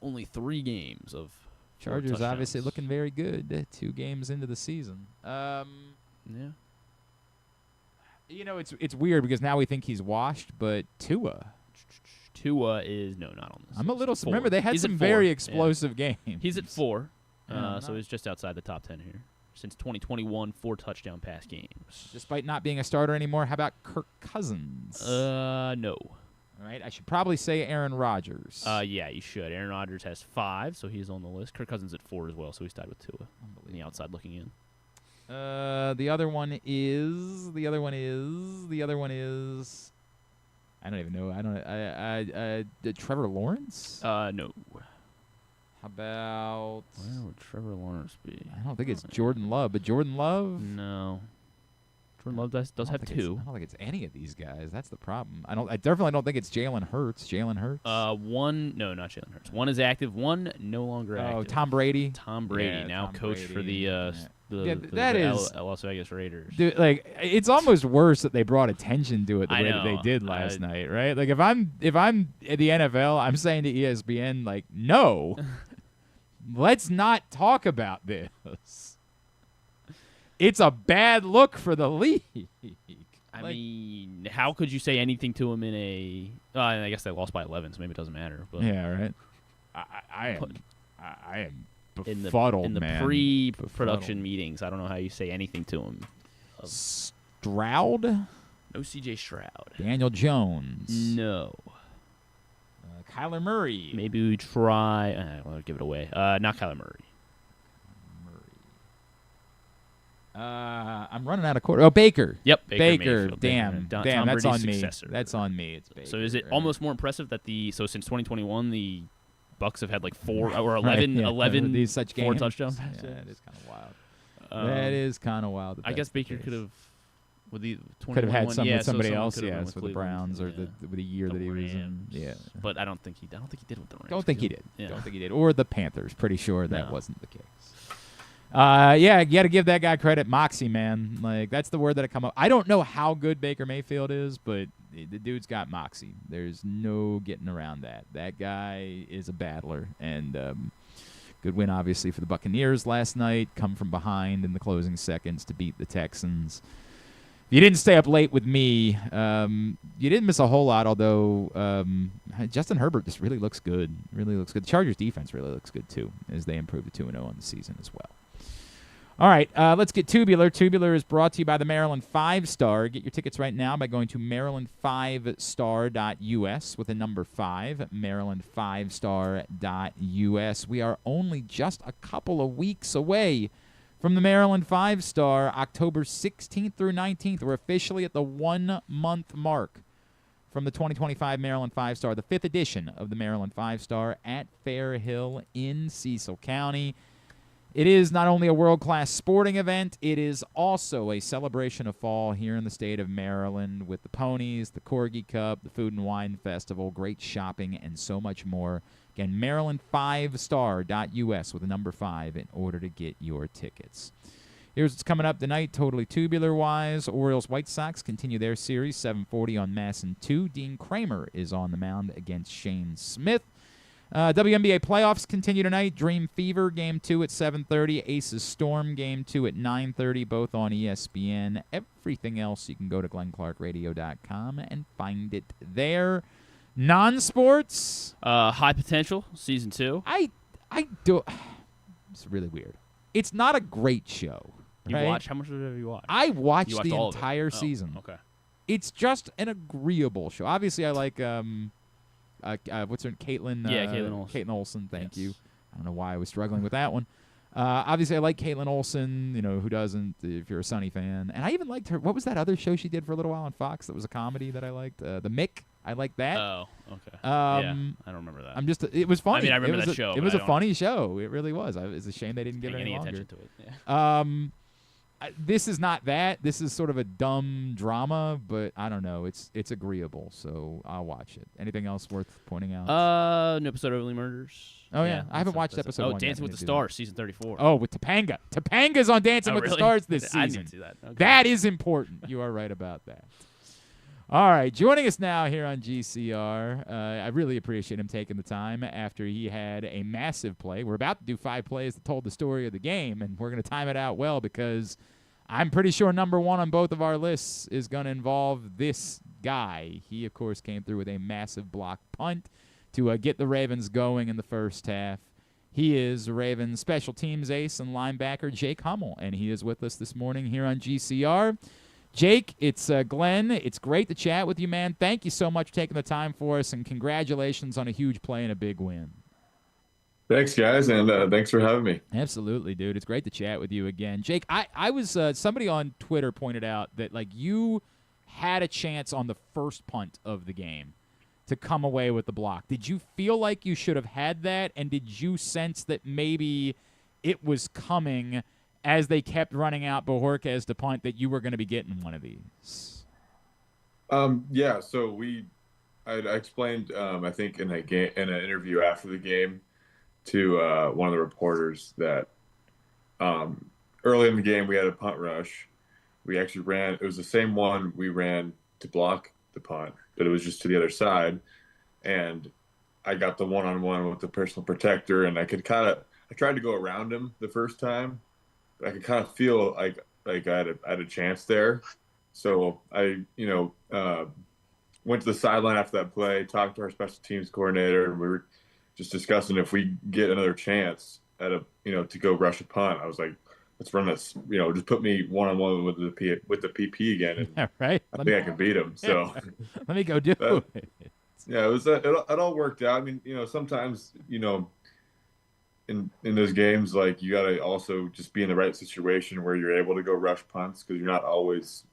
Only 3 games of Chargers obviously looking very good 2 games into the season. Yeah. It's weird because now we think he's washed, but Tua is not on this. I'm a little. 4. Remember, they had He's some at 4. very explosive games. He's at 4, Yeah, so he's just outside the top 10 here. Since 2021, 4 touchdown pass games. Despite not being a starter anymore, how about Kirk Cousins? No. All right, I should probably say Aaron Rodgers. Yeah, you should. Aaron Rodgers has 5, so he's on the list. Kirk Cousins at 4 as well, so he's tied with Tua. On the outside looking in. The other one is. I don't even know. Trevor Lawrence? No. How about? Where would Trevor Lawrence be? I don't think it's Jordan Love, but Jordan Love? No. Jordan Love does have 2. I don't think it's any of these guys. That's the problem. I definitely don't think it's Jalen Hurts. Jalen Hurts? One. No, not Jalen Hurts. 1 is active. 1 no longer active. Oh, Tom Brady. Tom Brady now Tom coach Brady. for the Las Vegas Raiders. Dude, it's almost worse that they brought attention to it the way that they did last night, right? Like if I'm at the NFL, I'm saying to ESPN, like, no, let's not talk about this. It's a bad look for the league. I mean, how could you say anything to him in a? I guess they lost by 11, so maybe it doesn't matter. But yeah, right. I am befuddled, in the man. pre-production meetings. I don't know how you say anything to him. Stroud? No C.J. Stroud. Daniel Jones? No. Kyler Murray? Maybe we try. I'll give it away. Not Kyler Murray. I'm running out of quarter. Oh, Baker. Yep, Baker. Mayfield. Damn, Tom that's Brady's on me. successor. That's on me. It's Baker. So is it almost more impressive that since 2021 the Bucks have had like 4 or 11 right, yeah. 11 these such 4 games. touchdowns? Yeah, it is kind of wild. That is kind of wild. I guess Baker could have with the could have had some with somebody else, with with the Browns or with the year that he was in. Yeah, but I don't think he did with the Rams. Don't think he did. Yeah. Don't think he did. Or the Panthers. Pretty sure that wasn't the case. Yeah, you got to give that guy credit. Moxie, man. Like, that's the word that come up. I don't know how good Baker Mayfield is, but the dude's got moxie. There's no getting around that. That guy is a battler. And good win, obviously, for the Buccaneers last night. Come from behind in the closing seconds to beat the Texans. You didn't stay up late with me. You didn't miss a whole lot, although Justin Herbert just really looks good. Really looks good. The Chargers' defense really looks good, too, as they improve to 2-0 on the season as well. All right, let's get Tubular. Tubular is brought to you by the Maryland 5-Star. Get your tickets right now by going to maryland5star.us with the number 5, maryland5star.us. We are only just a couple of weeks away from the Maryland 5-Star, October 16th through 19th. We're officially at the 1-month mark from the 2025 Maryland 5-Star, the 5th edition of the Maryland 5-Star at Fair Hill in Cecil County. It is not only a world-class sporting event, it is also a celebration of fall here in the state of Maryland with the ponies, the Corgi Cup, the Food and Wine Festival, great shopping, and so much more. Again, maryland5star.us with the number 5 in order to get your tickets. Here's what's coming up tonight, totally tubular-wise. Orioles White Sox continue their series, 7:40 on Masson 2. Dean Kramer is on the mound against Shane Smith. WNBA playoffs continue tonight. Dream Fever, Game 2 at 7:30. Aces Storm, Game 2 at 9:30, both on ESPN. Everything else, you can go to glennclarkradio.com and find it there. Non-sports? High Potential, Season 2. I do. It's really weird. It's not a great show. You right? watched? How much of it have you watched? I watched the all entire of it. season. Okay. It's just an agreeable show. Obviously, I like... what's her name? Caitlin. Caitlin Olsen. Caitlin Olsen, thank you. I don't know why I was struggling with that one. Obviously, I like Caitlin Olsen. Who doesn't if you're a Sunny fan? And I even liked her. What was that other show she did for a little while on Fox that was a comedy that I liked? The Mick. I liked that. Oh, okay. Yeah, I don't remember that. It was funny. I mean, I remember that show. It was a funny show. It really was. It's a shame they didn't give it any longer. Attention to it. Yeah. This is not that. This is sort of a dumb drama, but I don't know. It's agreeable, so I'll watch it. Anything else worth pointing out? An episode of Early Murders. Oh, yeah. I haven't watched episode 1 yet. Dancing with the Stars, season 34. Oh, with Topanga. Topanga's on Dancing with the Stars this season. I didn't see that. Okay. That is important. You are right about that. All right, joining us now here on GCR. I really appreciate him taking the time after he had a massive play. We're about to do 5 plays that told the story of the game, and we're going to time it out well because I'm pretty sure number 1 on both of our lists is going to involve this guy. He, of course, came through with a massive block punt to get the Ravens going in the first half. He is Ravens special teams ace and linebacker Jake Hummel, and he is with us this morning here on GCR. Jake, it's Glenn. It's great to chat with you, man. Thank you so much for taking the time for us, and congratulations on a huge play and a big win. Thanks, guys, and thanks for having me. Absolutely, dude. It's great to chat with you again. Jake, I was somebody on Twitter pointed out that, you had a chance on the first punt of the game to come away with the block. Did you feel like you should have had that, and did you sense that maybe it was coming as they kept running out Bojorquez to punt that you were going to be getting one of these? Yeah, so I explained, I think in an interview after the game to one of the reporters that early in the game we had a punt rush. We actually ran. It was the same one we ran to block the punt, but it was just to the other side. And I got the one-on-one with the personal protector, and I tried to go around him the first time. I could kind of feel like I had a chance there. So I, went to the sideline after that play, talked to our special teams coordinator, and we were just discussing if we get another chance at to go rush a punt. I was like, let's run this, just put me one-on-one with the PP again. And yeah, right. I think I can beat him. So let me go do it. Yeah, it all worked out. I mean, sometimes, in those games, you got to also just be in the right situation where you're able to go rush punts, because you're not always,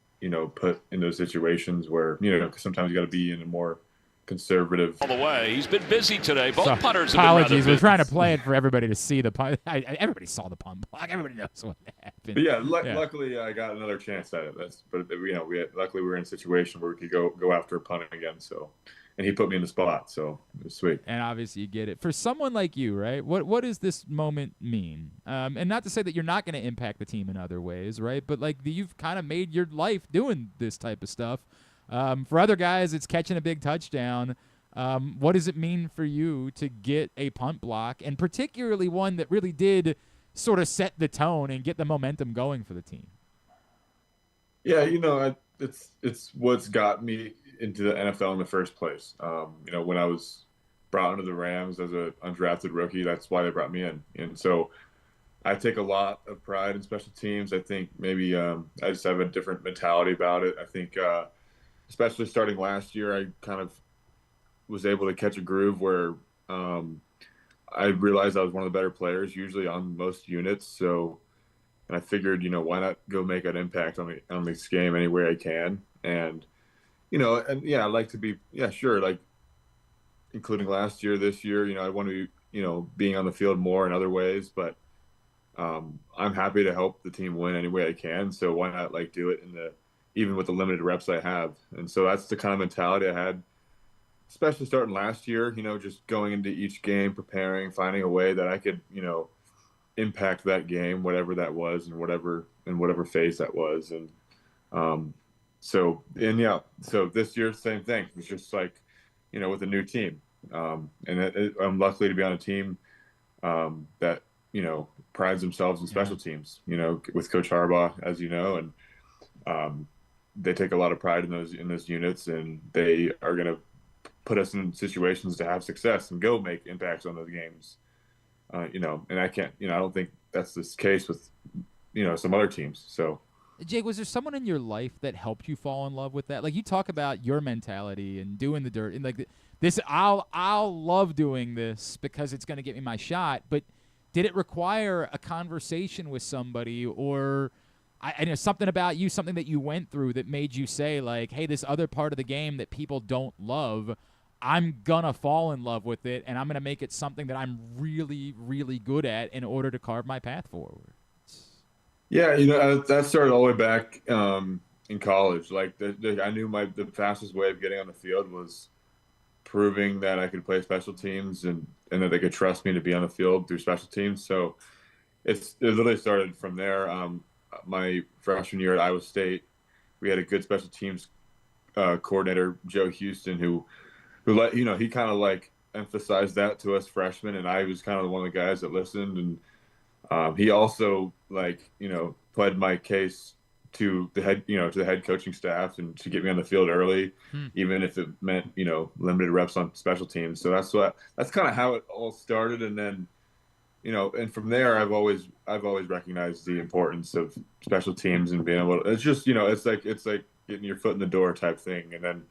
put in those situations where, because sometimes you got to be in a more conservative. All the way. He's been busy today. Both punters have apologies. been We're trying to play it for everybody to see the punt. Everybody saw the punt block. Everybody knows what happened. But yeah, luckily I got another chance at it. Luckily we were in a situation where we could go after a punt again. So, and he put me in the spot, so it was sweet. And obviously you get it. For someone like you, right, what does this moment mean? And not to say that you're not going to impact the team in other ways, right? But you've kind of made your life doing this type of stuff. For other guys, it's catching a big touchdown. What does it mean for you to get a punt block, and particularly one that really did sort of set the tone and get the momentum going for the team? Yeah, it's what's got me into the NFL in the first place. When I was brought into the Rams as an undrafted rookie, that's why they brought me in. And so I take a lot of pride in special teams. I think maybe I just have a different mentality about it. I think especially starting last year, I kind of was able to catch a groove where I realized I was one of the better players usually on most units. So, and I figured, why not go make an impact on this game any way I can. And, I'd like to be, including last year, this year, I want to be, being on the field more in other ways, but I'm happy to help the team win any way I can. So why not do it even with the limited reps I have. And so that's the kind of mentality I had, especially starting last year, just going into each game, preparing, finding a way that I could, impact that game, whatever that was and whatever phase that was. And so this year, same thing. It's just with a new team. And I'm lucky to be on a team that, prides themselves in special teams, with Coach Harbaugh, as you know, and they take a lot of pride in those units, and they are going to put us in situations to have success and go make impacts on those games. And I can't, I don't think that's the case with, some other teams. So Jake, was there someone in your life that helped you fall in love with that? Like, you talk about your mentality and doing the dirt, and like this, I'll love doing this because it's going to get me my shot. But did it require a conversation with somebody, or I know something about you, something that you went through that made you say, like, hey, this other part of the game that people don't love, I'm gonna fall in love with it, and I'm gonna make it something that I'm really, really good at in order to carve my path forward. Yeah, that started all the way back in college. Like, I knew the fastest way of getting on the field was proving that I could play special teams and that they could trust me to be on the field through special teams. So it literally started from there. My freshman year at Iowa State, we had a good special teams coordinator, Joe Houston, who he kind of like emphasized that to us freshmen, and I was kind of one of the guys that listened. And he also pled my case to the head coaching staff and to get me on the field early, even if it meant limited reps on special teams. So that's kind of how it all started. And then and from there, I've always recognized the importance of special teams and being able to. It's just it's like getting your foot in the door type thing, and then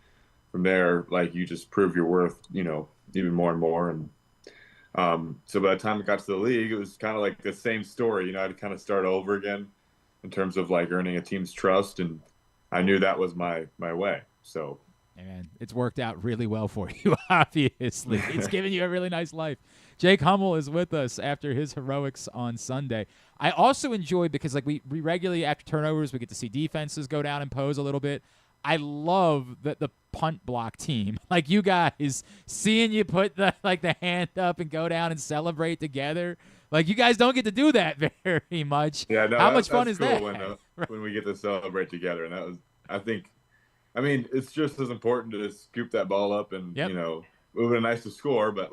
from there, like, you just prove your worth, even more and more. And so by the time I got to the league, it was kind of like the same story. I had to kind of start over again in terms of like earning a team's trust, and I knew that was my way. So, man, it's worked out really well for you. Obviously, it's given you a really nice life. Jake Hummel is with us after his heroics on Sunday. I also enjoy, because like we regularly, after turnovers, we get to see defenses go down and pose a little bit. I love that the punt block team, like you guys, seeing you put the hand up and go down and celebrate together. Like, you guys don't get to do that very much. Yeah, no, how much fun is cool that? When we get to celebrate together, and that was, it's just as important to scoop that ball up and it would be nice to score, but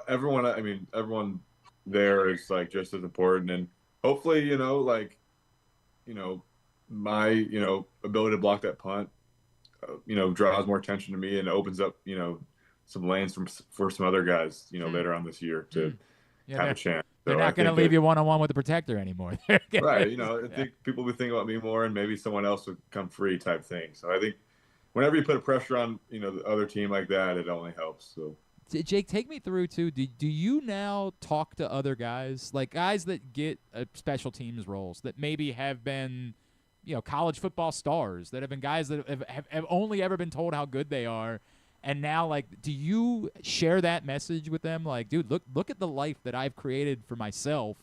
everyone there is like just as important, and hopefully my ability to block that punt draws more attention to me and opens up some lanes for some other guys later on this year to have a chance. They're not going to leave you one-on-one with the protector anymore. Right. I think people will be thinking about me more, and maybe someone else would come free type thing. So I think whenever you put a pressure on the other team like that, it only helps. So Jake, take me through too. Do you now talk to other guys, like guys that get special teams roles that maybe have been college football stars, that have been guys that have only ever been told how good they are, and now, like, do you share that message with them? Like, dude, look at the life that I've created for myself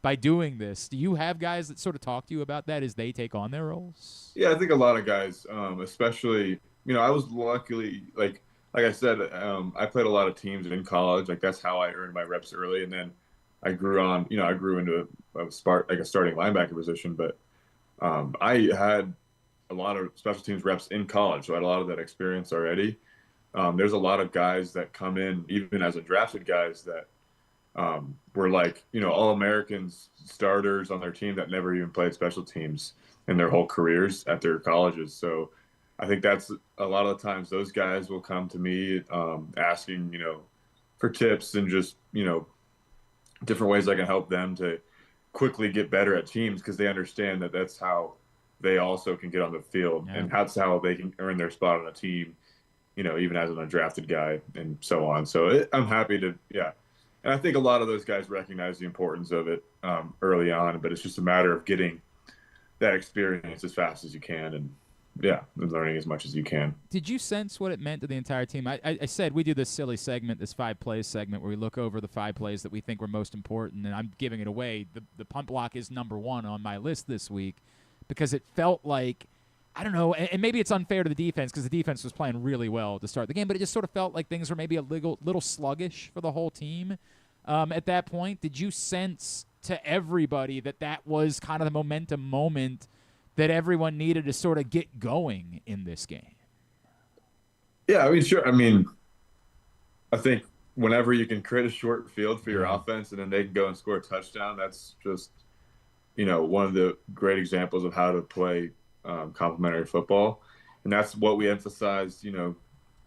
by doing this. Do you have guys that sort of talk to you about that as they take on their roles? Yeah, I think a lot of guys, especially, I was luckily, like I said, I played a lot of teams in college. Like, that's how I earned my reps early, and then I grew into a starting linebacker position, but I had a lot of special teams reps in college, so I had a lot of that experience already. There's a lot of guys that come in, even as undrafted guys, that were like, All-Americans, starters on their team that never even played special teams in their whole careers at their colleges. So I think that's a lot of the times those guys will come to me asking, for tips and just, different ways I can help them to quickly get better at teams, because they understand that that's how they also can get on the field, and that's how they can earn their spot on a team, even as an undrafted guy and so on. So I'm happy to, and I think a lot of those guys recognize the importance of it early on, but it's just a matter of getting that experience as fast as you can and learning as much as you can. Did you sense what it meant to the entire team? I said we do this silly segment, this 5 plays segment, where we look over the 5 plays that we think were most important, and I'm giving it away. The punt block is number 1 on my list this week because it felt like, I don't know, and maybe it's unfair to the defense because the defense was playing really well to start the game, but it just sort of felt like things were maybe a little sluggish for the whole team at that point. Did you sense to everybody that was kind of the momentum moment that everyone needed to sort of get going in this game? Yeah, sure. I think whenever you can create a short field for your offense and then they can go and score a touchdown, that's just, one of the great examples of how to play complementary football. And that's what we emphasized,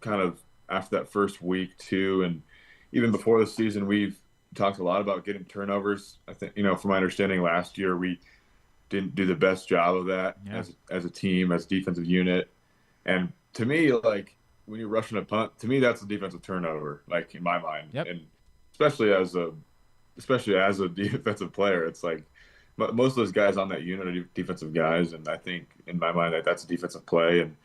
kind of after that first week too. And even before the season, we've talked a lot about getting turnovers. I think, from my understanding last year, we didn't do the best job of that as a team, as a defensive unit. And to me, like when you're rushing a punt, to me that's a defensive turnover, like in my mind. And especially as a defensive player, it's like most of those guys on that unit are defensive guys, and I think in my mind that's a defensive play. And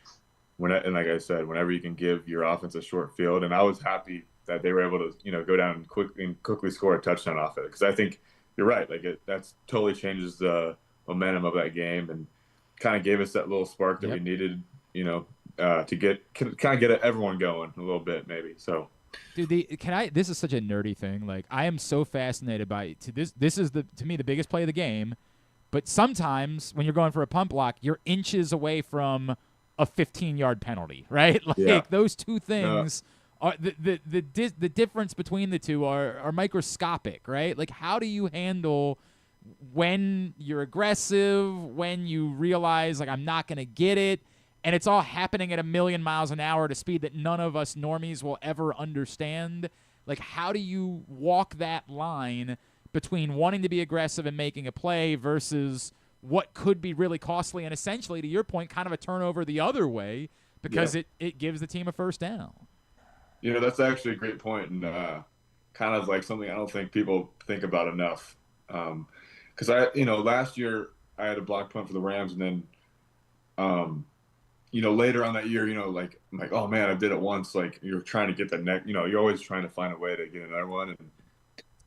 like I said, whenever you can give your offense a short field, and I was happy that they were able to go down and quickly score a touchdown off it, because I think you're right. Like that's totally changes the momentum of that game and kind of gave us that little spark that we needed, to kind of get everyone going a little bit, maybe. So, dude, this is such a nerdy thing. Like, I am so fascinated by this. This is to me the biggest play of the game. But sometimes when you're going for a punt block, you're inches away from a 15-yard penalty, right? Like those two things are the difference between the two are microscopic, right? Like, how do you handle when you're aggressive, when you realize, like, I'm not going to get it, and it's all happening at 1,000,000 miles an hour at a speed that none of us normies will ever understand? Like, how do you walk that line between wanting to be aggressive and making a play versus what could be really costly and essentially, to your point, kind of a turnover the other way because it gives the team a first down? That's actually a great point, and kind of like something I don't think people think about enough. Because last year I had a block punt for the Rams, and then, later on that year, like I'm like, oh man, I did it once. Like you're trying to get the neck, you're always trying to find a way to get another one. And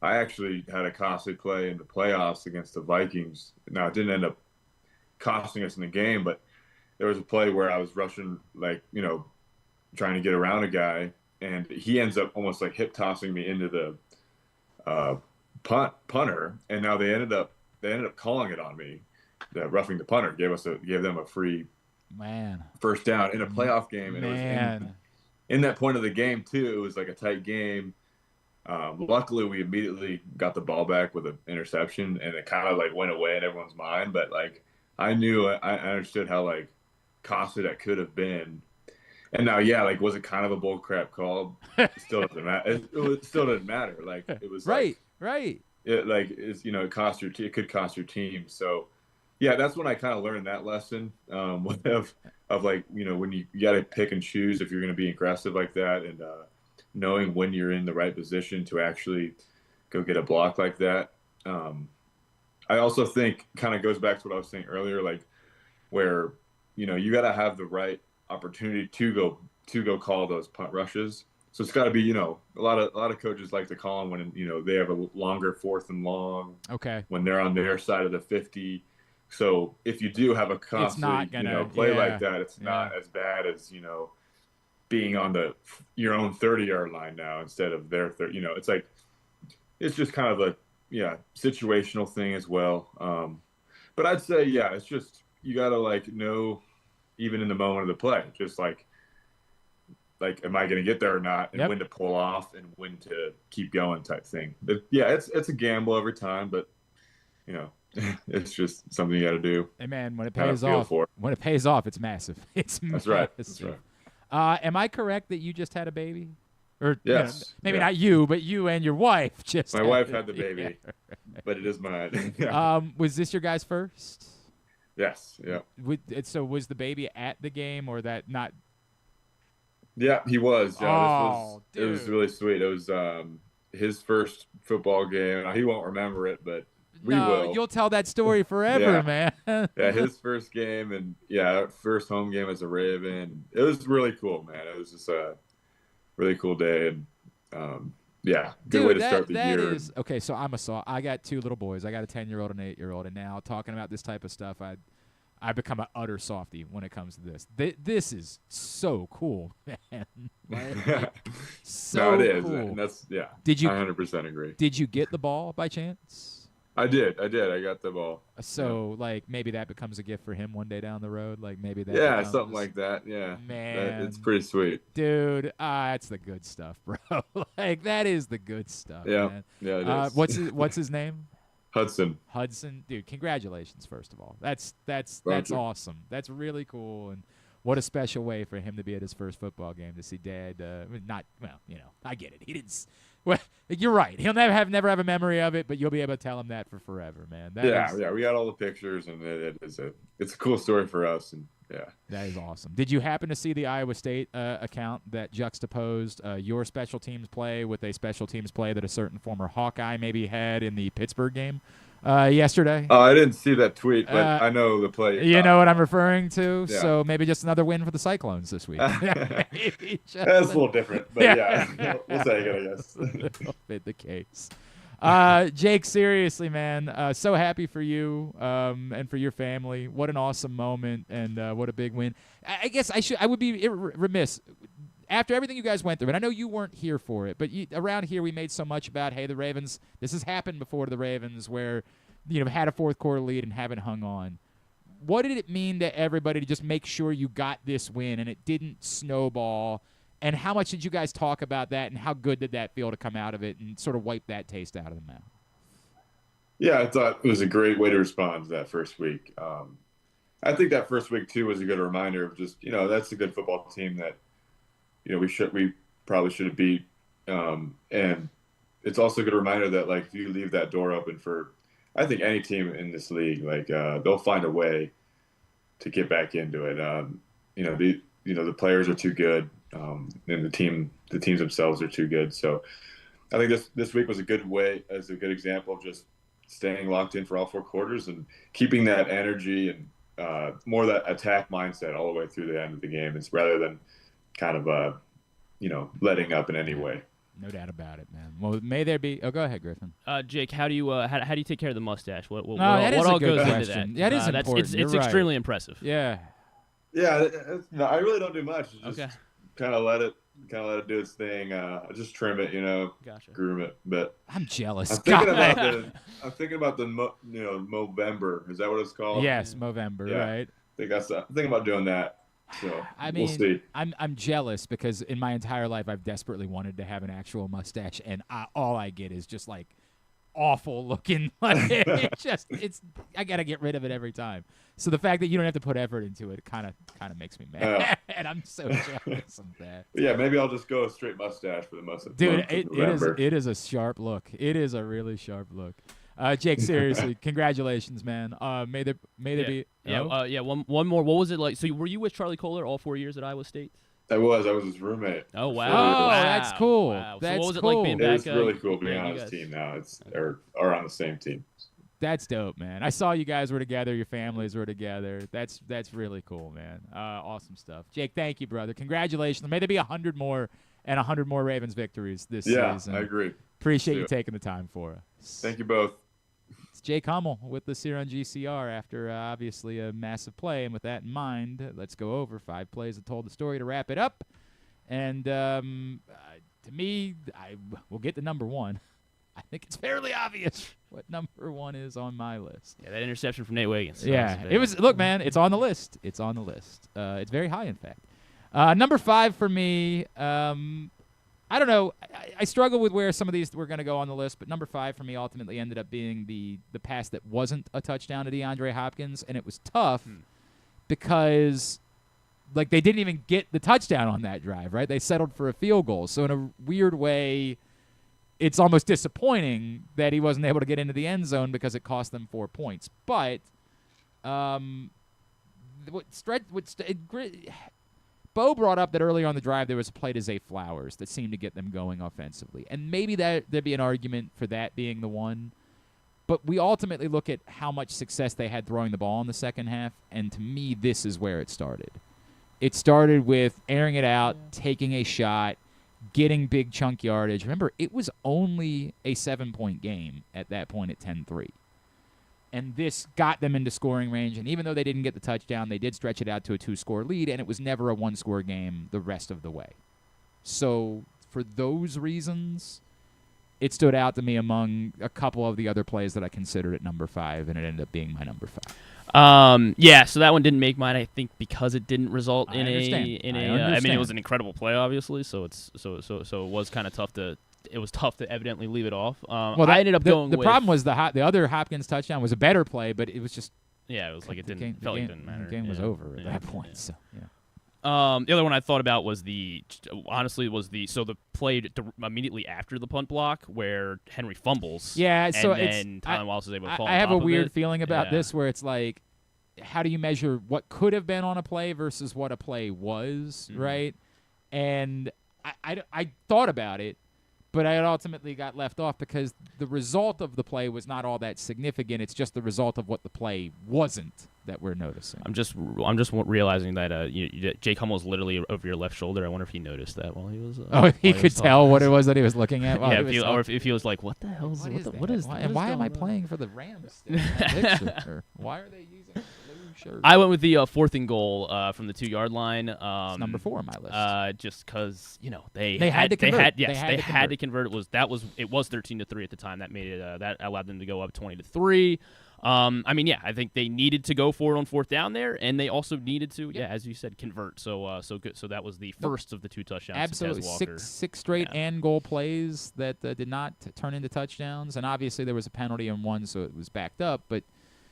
I actually had a costly play in the playoffs against the Vikings. Now it didn't end up costing us in the game, but there was a play where I was rushing, like trying to get around a guy, and he ends up almost like hip tossing me into the punter, and now they ended up calling it on me. The roughing the punter gave them a free first down in a playoff game, and it was in that point of the game too. It was like a tight game. Luckily, we immediately got the ball back with an interception, and it kind of like went away in everyone's mind. But like I understood how like costly that could have been. And now, like, was it kind of a bull crap call? It still doesn't matter. It still doesn't matter. Like, it was right. It cost it could cost your team. So, yeah, that's when I kind of learned that lesson of like, when you got to pick and choose if you're going to be aggressive like that, and knowing when you're in the right position to actually go get a block like that. I also think kind of goes back to what I was saying earlier, like where you got to have the right opportunity to go call those punt rushes. So it's got to be, a lot of coaches like to call them when, they have a longer 4th and long. Okay. When they're on their side of the 50. So if you do have a costly, play like that, it's not as bad as, being on your own 30-yard line now instead of their 30. It's like, it's just kind of a situational thing as well. But I'd say, it's just, you got to like know, even in the moment of the play, just like, am I going to get there or not, and when to pull off and when to keep going type thing. But, it's a gamble every time, but, it's just something you got to do. Hey, man, when it pays off, it's massive. It's That's right. That's right. Am I correct that you just had a baby? Or yes. Maybe not you, but you and your wife just My wife had the baby, but it is mine. Was this your guys' first? Yes. Yeah. So was the baby at the game or that not? Yeah, he was. Dude. It was really sweet. It was his first football game. He won't remember it, but we will. You'll tell that story forever, man. His first game, and first home game as a Raven. It was really cool, man. It was just a really cool day, and good way to start the year. Okay, so I got 2 little boys. I got a 10-year-old and an 8-year-old, and now talking about this type of stuff, I become an utter softie when it comes to this. This is so cool, man. No, it is. Cool. And that's Did you? I 100% agree. Did you get the ball by chance? I did. I got the ball. So, like, maybe that becomes a gift for him one day down the road. Like, maybe that. Yeah, something like that. Yeah, man, it's pretty sweet, dude. That's the good stuff, bro. Like, that is the good stuff. Yeah, man. Yeah. It is. What's his name? Hudson, dude. Congratulations, first of all. That's awesome. That's really cool. And What a special way for him to be at his first football game to see Dad. I get it. He didn't. Well, you're right. He'll never have a memory of it, but you'll be able to tell him that for forever, man. Yeah. We got all the pictures, and it's a cool story for us, and yeah. That is awesome. Did you happen to see the Iowa State account that juxtaposed your special teams play with a special teams play that a certain former Hawkeye maybe had in the Pittsburgh game yesterday? Oh, I didn't see that tweet, but I know the play. You know what I'm referring to? Yeah. So maybe just another win for the Cyclones this week. That's a little different, but yeah, we'll take it, I guess. That'll fit the case. Jake, seriously, man, so happy for you and for your family. What an awesome moment, and what a big win. I guess I would be remiss after everything you guys went through, and I know you weren't here for it, but around here we made so much about, hey, the Ravens, this has happened before to the Ravens where, had a fourth quarter lead and haven't hung on. What did it mean to everybody to just make sure you got this win and it didn't snowball? And how much did you guys talk about that, and how good did that feel to come out of it and sort of wipe that taste out of the mouth? Yeah, I thought it was a great way to respond to that first week. I think that first week, too, was a good reminder of just, that's a good football team that, we probably should have beat. And it's also a good reminder that, like, if you leave that door open for, I think, any team in this league, like, they'll find a way to get back into it. The players are too good. And the teams themselves are too good. So I think this week was a good example of just staying locked in for all four quarters and keeping that energy and more of that attack mindset all the way through the end of the game. It's rather than kind of, letting up in any way. No doubt about it, man. Well, may there be. Oh, go ahead, Griffin. Jake, how do you take care of the mustache? What that is all a good goes question. into that? That is important. It's right. extremely impressive. Yeah. Yeah, no, I really don't do much. Just okay. Kind of let it do its thing. Just trim it, Gotcha. Groom it. But I'm jealous. I'm thinking about the Movember. Is that what it's called? Yes, Movember. Yeah. Right. I'm thinking about doing that. So we'll see. I'm jealous because in my entire life I've desperately wanted to have an actual mustache, and all I get is just like awful looking. Like, I gotta get rid of it every time. So the fact that you don't have to put effort into it kind of makes me mad, and I'm so jealous of that. Yeah, maybe I'll just go a straight mustache for the mustache. Dude, it is a sharp look. It is a really sharp look. Jake, seriously, congratulations, man. May there be. One more. What was it like? So were you with Charlie Kohler all 4 years at Iowa State? I was his roommate. Oh wow! Oh, that's cool. Wow. That's so what was it cool. like being back? It's really cool being on his team now. Or on the same team. That's dope, man. I saw you guys were together. Your families were together. That's really cool, man. Awesome stuff. Jake, thank you, brother. Congratulations. May there be 100 more and 100 more Ravens victories this season. Yeah, I agree. Appreciate you taking the time for us. Thank you both. It's Jake Hummel with us here on GCR after obviously a massive play. And with that in mind, let's go over 5 plays that told the story to wrap it up. And to me, we'll get to number 1. I think it's fairly obvious what number 1 is on my list. Yeah, that interception from Nate Wiggins. Yeah, it was. Look, man, it's on the list. It's on the list. It's very high, in fact. Number 5 for me. I don't know. I struggle with where some of these were going to go on the list, but number 5 for me ultimately ended up being the pass that wasn't a touchdown to DeAndre Hopkins, and it was tough because, like, they didn't even get the touchdown on that drive, right? They settled for a field goal. So in a weird way, it's almost disappointing that he wasn't able to get into the end zone because it cost them 4 points. But Bo brought up that earlier on the drive there was a play to Zay Flowers that seemed to get them going offensively. And maybe there'd be an argument for that being the one. But we ultimately look at how much success they had throwing the ball in the second half, and to me, this is where it started. It started with airing it out, taking a shot, getting big chunk yardage. Remember, it was only a 7-point game at that point at 10-3. And this got them into scoring range. And even though they didn't get the touchdown, they did stretch it out to a 2-score lead, and it was never a 1-score game the rest of the way. So for those reasons, it stood out to me among a couple of the other plays that I considered at number 5, and it ended up being my number 5. So that one didn't make mine, I think, because it didn't result in a. I mean, it was an incredible play, obviously. So it was kind of tough to. It was tough to evidently leave it off. I ended up going. The problem was the other Hopkins touchdown was a better play, but it was just. Yeah, it was like it didn't. Felt like it didn't matter. The game was over at that point. So yeah. The other one I thought about was the play immediately after the punt block where Henry fumbles. Yeah, so and then Tylan Wallace is able to fall. I have a weird it. feeling about this where it's like, how do you measure what could have been on a play versus what a play was, right? And I thought about it, but I ultimately got left off because the result of the play was not all that significant. It's just the result of what the play wasn't that we're noticing. I'm just realizing that Jake Hummel is literally over your left shoulder. I wonder if he noticed that while he was. He could tell what it was that he was looking at. Or if he was like, "What the hell? What is that? Why am I playing for the Rams? Why are they using blue shirts?" I went with the 4th and goal from the 2-yard line. It's number 4 on my list. Just because they had to convert. They had to convert. It was 13-3 at the time. That made it. That allowed them to go up 20-3. I think they needed to go for it on 4th down there, and they also needed to, as you said, convert. So good. So that was the first of the 2 touchdowns. Absolutely, to Tez Walker. six straight and goal plays that did not turn into touchdowns, and obviously there was a penalty in one, so it was backed up. But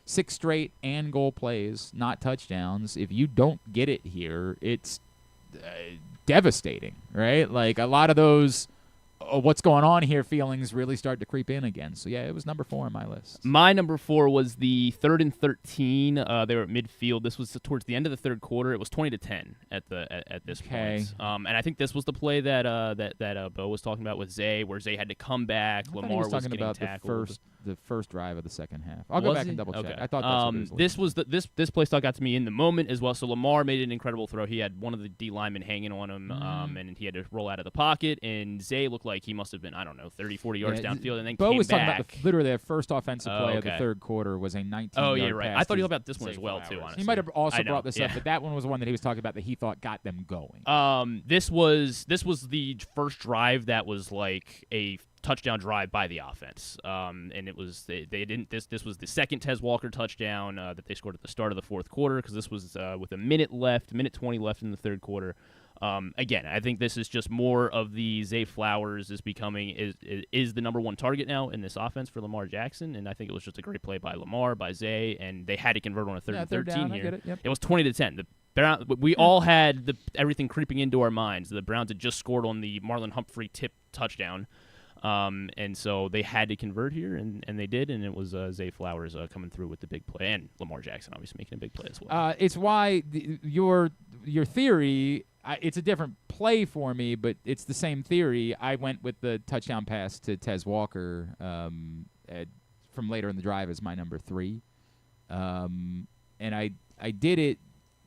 6 straight and goal plays, not touchdowns. If you don't get it here, it's devastating, right? Like a lot of those. What's going on here feelings really start to creep in again. So, yeah, it was number 4 on my list. My number 4 was the 3rd and 13. They were at midfield. This was towards the end of the 3rd quarter. It was 20-10 at this point. And I think this was the play that Bo was talking about with Zay, where Zay had to come back. Lamar was getting tackled. The first drive of the second half. I'll go back and double check. Okay. I thought that's what this play stuck out to me in the moment as well. So Lamar made an incredible throw. He had one of the D linemen hanging on him, and he had to roll out of the pocket. And Zay looked like he must have been 30, 40 yards downfield, and then Bo came was back. talking about literally their first offensive play of the 3rd quarter was a 19-yard Oh yeah, right. pass. I thought he was about this one as well too. Honestly, he might have also brought this up, but that one was the one that he was talking about that he thought got them going. This was the first drive that was like a touchdown drive by the offense, and it was they didn't. This was the second Tez Walker touchdown that they scored at the start of the 4th quarter, because this was with a minute 20 left in the 3rd quarter. Again, I think this is just more of the Zay Flowers is the number 1 target now in this offense for Lamar Jackson, and I think it was just a great play by Lamar, by Zay, and they had to convert on a 3rd and 13 down, here. I get it. Yep. It was 20-10. We all had everything creeping into our minds. The Browns had just scored on the Marlon Humphrey tip touchdown. And so they had to convert here, and they did, and it was Zay Flowers coming through with the big play, and Lamar Jackson obviously making a big play as well. It's why your theory, it's a different play for me, but it's the same theory. I went with the touchdown pass to Tez Walker from later in the drive as my number 3. And I did it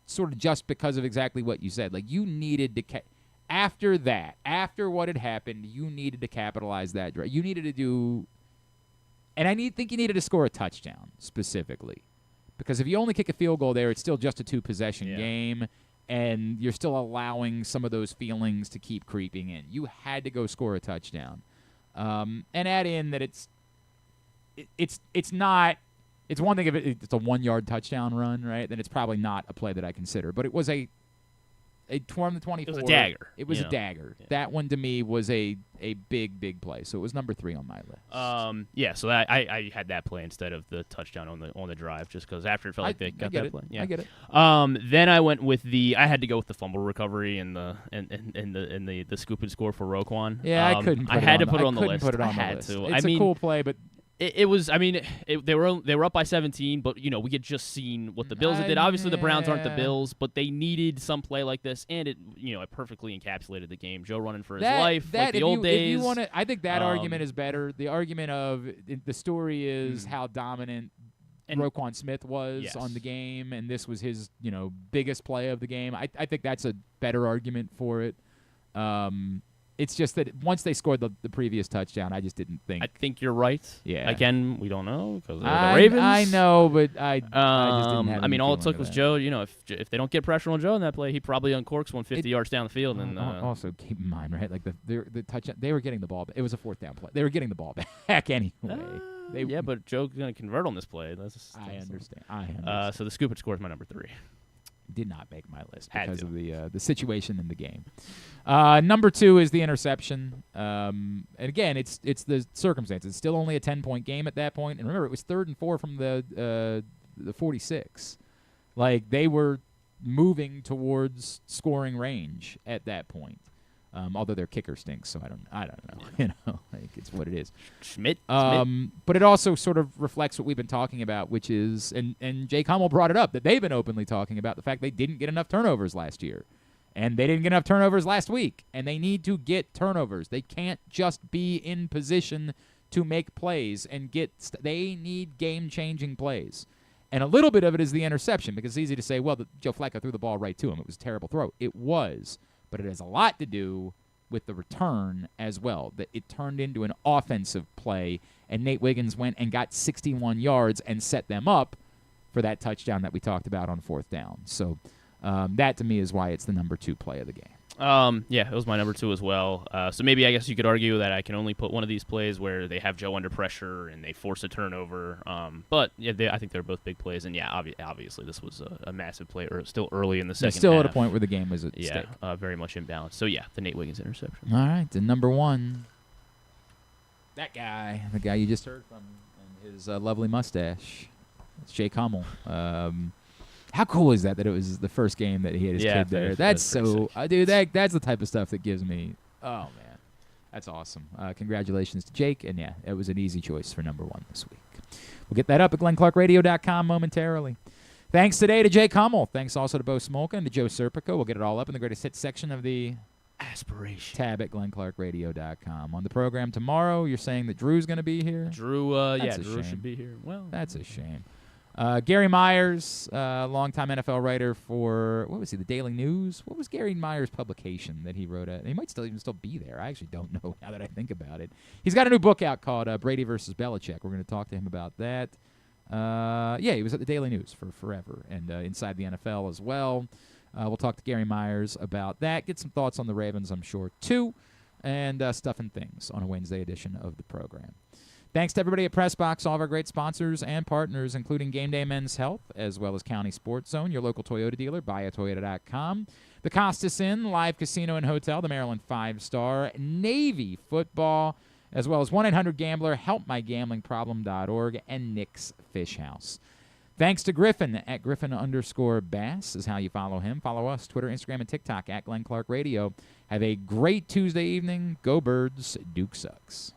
sort of just because of exactly what you said. Like, you needed to after what had happened, you needed to capitalize that drive. You needed to do, and I think you needed to score a touchdown specifically, because if you only kick a field goal there, it's still just a 2-possession game, and you're still allowing some of those feelings to keep creeping in. You had to go score a touchdown, and add in that it's not. It's one thing if it's a 1-yard touchdown run, right? Then it's probably not a play that I consider. But it was a from the 24. It was a dagger. It was a dagger. Yeah. That one to me was a big play. So it was number 3 on my list. So I had that play instead of the touchdown on the drive, just because after it felt like they got that play. Yeah. I get it. Then I went with I had to go with the fumble recovery and the scoop and score for Roquan. Yeah, I couldn't. I had to put it on the list. I had to. It's a cool play, but. It was. I mean, they were up by 17, but we had just seen what the Bills did. Obviously, the Browns aren't the Bills, but they needed some play like this, and it perfectly encapsulated the game. Joe running for his life, like the old days. If you want to, I think that argument is better. The argument of the story is how dominant Roquan Smith was on the game, and this was his biggest play of the game. I think that's a better argument for it. It's just that once they scored the previous touchdown, I just didn't think. I think you're right. Yeah. Again, we don't know because they're the Ravens. I know, but I just didn't have. I mean, all it took was Joe. If they don't get pressure on Joe in that play, he probably uncorks 150 yards down the field. And also keep in mind, right? Like the touchdown, they were getting the ball. It was a 4th down play. They were getting the ball back anyway. But Joe's going to convert on this play. I understand. So the scoop and score is my number 3. Did not make my list because of the situation in the game. Number 2 is the interception. And again, it's the circumstances. It's still only a 10-point game at that point. And remember, it was 3rd and 4 from the 46. Like, they were moving towards scoring range at that point. Although their kicker stinks, so I don't know. Like, it's what it is. Schmidt. But it also sort of reflects what we've been talking about, which is, and Jake Hummel brought it up, that they've been openly talking about the fact they didn't get enough turnovers last year. And they didn't get enough turnovers last week. And they need to get turnovers. They can't just be in position to make plays and they need game-changing plays. And a little bit of it is the interception, because it's easy to say, well, Joe Flacco threw the ball right to him. It was a terrible throw. It was. But it has a lot to do with the return as well, that it turned into an offensive play, and Nate Wiggins went and got 61 yards and set them up for that touchdown that we talked about on 4th down. So that, to me, is why it's the number 2 play of the game. Yeah, it was my number 2 as well. So maybe I guess you could argue that I can only put one of these plays where they have Joe under pressure and they force a turnover. But yeah, I think they're both big plays. And yeah, obviously this was a massive play, still early in the second half. Still at a point where the game was at stake. Very much imbalanced. So yeah, the Nate Wiggins interception. All right, the number 1. That guy, the guy you just heard from, and his lovely mustache. It's Jake Hummel. How cool is that it was the first game that he had his kid there? That's so, dude, that's the type of stuff that gives me, oh, man. That's awesome. Congratulations to Jake, and yeah, it was an easy choice for number 1 this week. We'll get that up at glennclarkradio.com momentarily. Thanks today to Jake Hummel. Thanks also to Bo Smolka and to Joe Serpico. We'll get it all up in the greatest hits section of the Aspiration tab at glennclarkradio.com. On the program tomorrow, you're saying that Drew's going to be here? Drew should be here. Well, that's a shame. Gary Myers, longtime NFL writer for, what was he, the Daily News? What was Gary Myers' publication that he wrote at? He might still be there. I actually don't know now that I think about it. He's got a new book out called Brady versus Belichick. We're going to talk to him about that. He was at the Daily News for forever and inside the NFL as well. We'll talk to Gary Myers about that, get some thoughts on the Ravens, I'm sure, too, and stuff and things on a Wednesday edition of the program. Thanks to everybody at PressBox, all of our great sponsors and partners, including Game Day Men's Health, as well as County Sports Zone, your local Toyota dealer, buyatoyota.com, the Costas Inn, Live Casino and Hotel, the Maryland 5-Star, Navy Football, as well as 1-800-GAMBLER, helpmygamblingproblem.org, and Nick's Fish House. Thanks to Griffin at Griffin_Bass is how you follow him. Follow us, Twitter, Instagram, and TikTok at Glenn Clark Radio. Have a great Tuesday evening. Go Birds. Duke sucks.